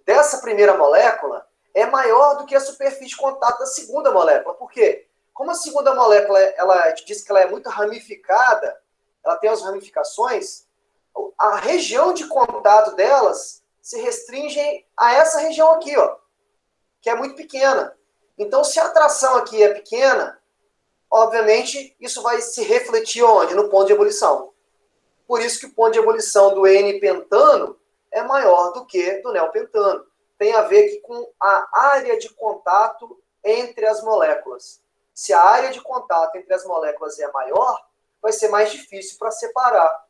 dessa primeira molécula é maior do que a superfície de contato da segunda molécula. Por quê? Como a segunda molécula, a gente diz que ela é muito ramificada, ela tem as ramificações, a região de contato delas se restringe a essa região aqui, ó, que é muito pequena. Então, se a atração aqui é pequena, obviamente, isso vai se refletir onde? No ponto de ebulição. Por isso que o ponto de ebulição do N-pentano é maior do que do neopentano. Tem a ver aqui com a área de contato entre as moléculas. Se a área de contato entre as moléculas é maior, vai ser mais difícil para separar.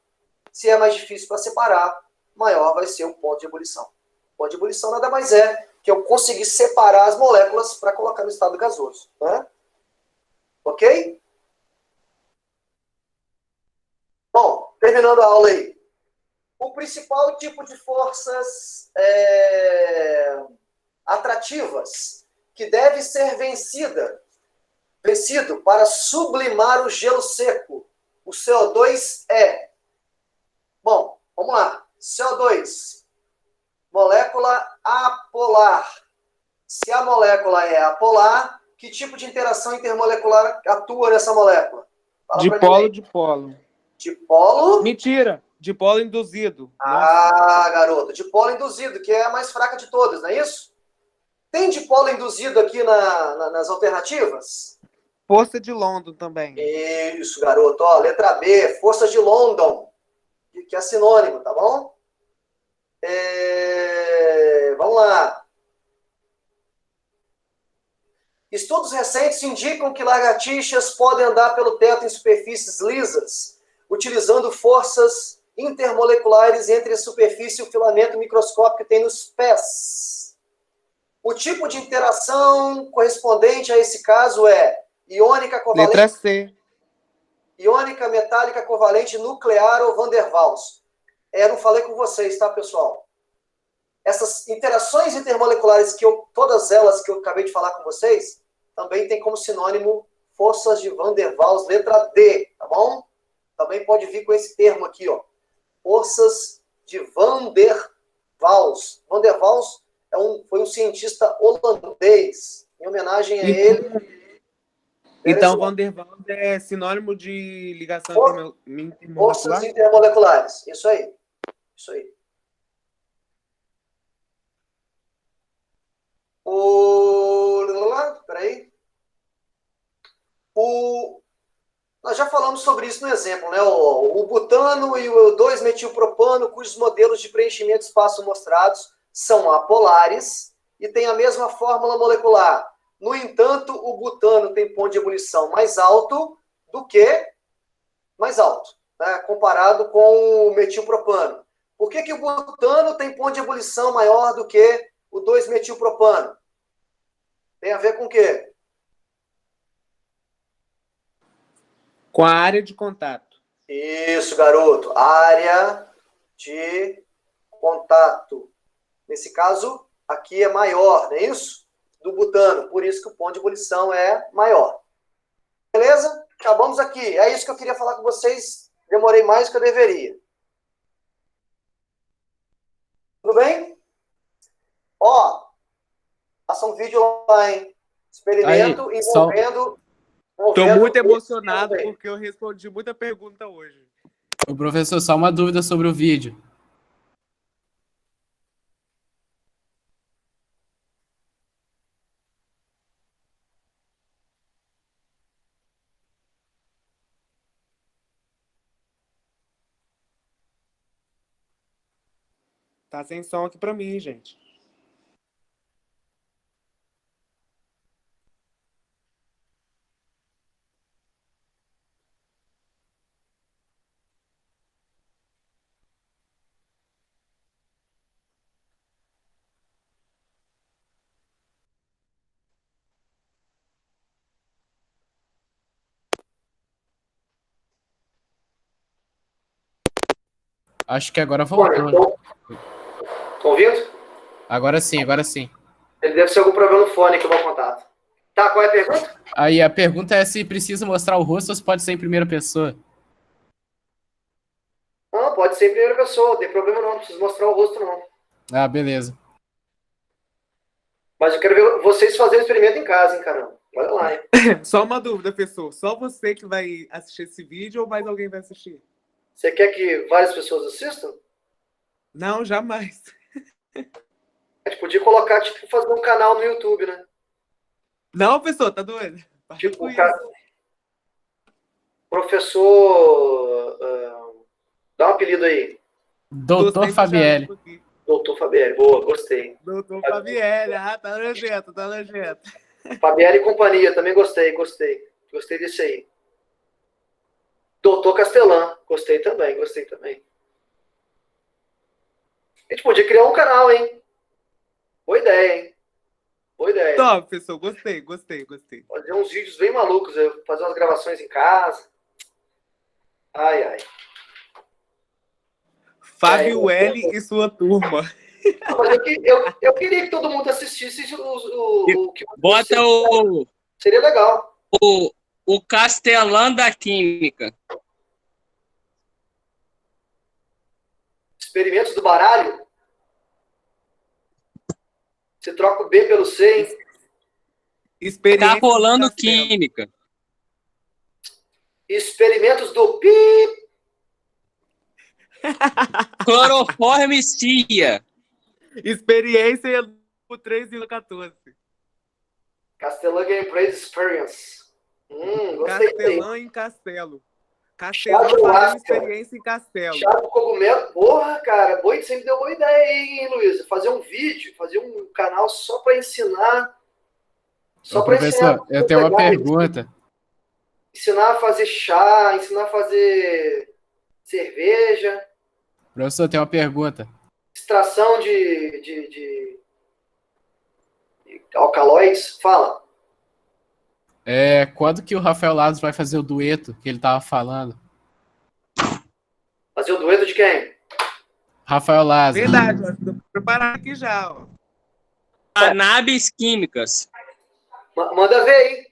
Se é mais difícil para separar, maior vai ser o ponto de ebulição. O ponto de ebulição nada mais é que eu conseguir separar as moléculas para colocar no estado gasoso. Né? Ok? Bom, terminando a aula aí. O principal tipo de forças atrativas que deve ser vencido para sublimar o gelo seco, o CO2 é. Bom, vamos lá. CO2, molécula apolar. Se a molécula é apolar, que tipo de interação intermolecular atua nessa molécula? Fala pra mim Dipolo, aí. dipolo. Dipolo? Mentira! Dipolo induzido. Ah, garoto, dipolo induzido, que é a mais fraca de todas, não é isso? Tem dipolo induzido aqui nas alternativas? Força de London também. Isso, garoto. Ó, letra B, força de London, que é sinônimo, tá bom? Vamos lá. Estudos recentes indicam que lagartixas podem andar pelo teto em superfícies lisas, utilizando forças intermoleculares entre a superfície e o filamento microscópico que tem nos pés. O tipo de interação correspondente a esse caso é iônica covalente. Letra C. Iônica, metálica, covalente, nuclear ou Van der Waals. Eu não falei com vocês, tá, pessoal? Essas interações intermoleculares, todas elas que eu acabei de falar com vocês, também tem como sinônimo forças de Van der Waals, letra D, tá bom? Também pode vir com esse termo aqui, ó. Forças de Van der Waals. Van der Waals foi um cientista holandês. Em homenagem a ele... Então, Van der Waals é sinônimo de ligação intermolecular? Forças intermoleculares. Isso aí. Isso aí. Peraí. Nós já falamos sobre isso no exemplo, né? O butano e o 2-metilpropano, cujos modelos de preenchimento de espaço mostrados são apolares e têm a mesma fórmula molecular. No entanto, o butano tem ponto de ebulição mais alto do que mais alto, né? Comparado com o metilpropano. Por que o butano tem ponto de ebulição maior do que o 2-metilpropano? Tem a ver com o quê? Com a área de contato. Isso, garoto. Área de contato. Nesse caso, aqui é maior, não é isso? Do butano. Por isso que o ponto de ebulição é maior. Beleza? Acabamos aqui. É isso que eu queria falar com vocês. Demorei mais do que eu deveria. Tudo bem? Ó, faça um vídeo lá, hein? Experimento Aí, envolvendo... Estou muito emocionado porque eu respondi muita pergunta hoje. O professor, só uma dúvida sobre o vídeo. Tá sem som aqui para mim, gente. Acho que agora voltou. Estão ouvindo? Agora sim, agora sim. Ele deve ser algum problema no fone que eu vou contato. Tá, qual é a pergunta? Aí a pergunta é se precisa mostrar o rosto ou se pode ser em primeira pessoa. Não, pode ser em primeira pessoa, não tem problema não, não precisa mostrar o rosto não. Ah, beleza. Mas eu quero ver vocês fazerem o experimento em casa, hein, caramba. Olha lá, hein? Só uma dúvida, pessoal. Só você que vai assistir esse vídeo ou mais alguém vai assistir? Você quer que várias pessoas assistam? Não, jamais. A gente podia colocar, tipo, fazer um canal no YouTube, né? Não, pessoal, tá doido? Tipo, professor... dá um apelido aí. Doutor Fabielli. Doutor Fabielli, boa, gostei. Doutor Fabielli, tá nojento, tá nojento. Fabielli e companhia, também gostei. Gostei desse aí. Doutor Castelã, gostei também. A gente podia criar um canal, hein? Boa ideia, hein? Top, pessoal, gostei. Fazer uns vídeos bem malucos, fazer umas gravações em casa. Ai. Fábio L e sua turma. Mas eu queria que todo mundo assistisse o que Bota seria legal. o Castelã da Química. Experimentos do baralho. Você troca o B pelo C, hein? Experiência Tá rolando do Castelo. Química. Experimentos do PIP. Cloroformistia. Experiência no 3,14. Castelã Gameplay Experience. Gostei. Castelã em Castelo. Chá de Castelã fazendo lasca. experiência em Castelo. Chá do cogumelo. Porra, cara. Sempre deu boa ideia aí, hein, Luísa? Fazer um vídeo, fazer um canal só para ensinar. Ô, professor, eu tenho uma pergunta. Ensinar a fazer chá, ensinar a fazer cerveja. Professor, eu tenho uma pergunta. Extração de alcaloides. Fala. Quando que o Rafael Lázaro vai fazer o dueto que ele tava falando? Fazer o dueto de quem? Rafael Lázaro. Verdade, ó, tô preparado aqui já, ó. Cannabis químicas. Manda ver aí.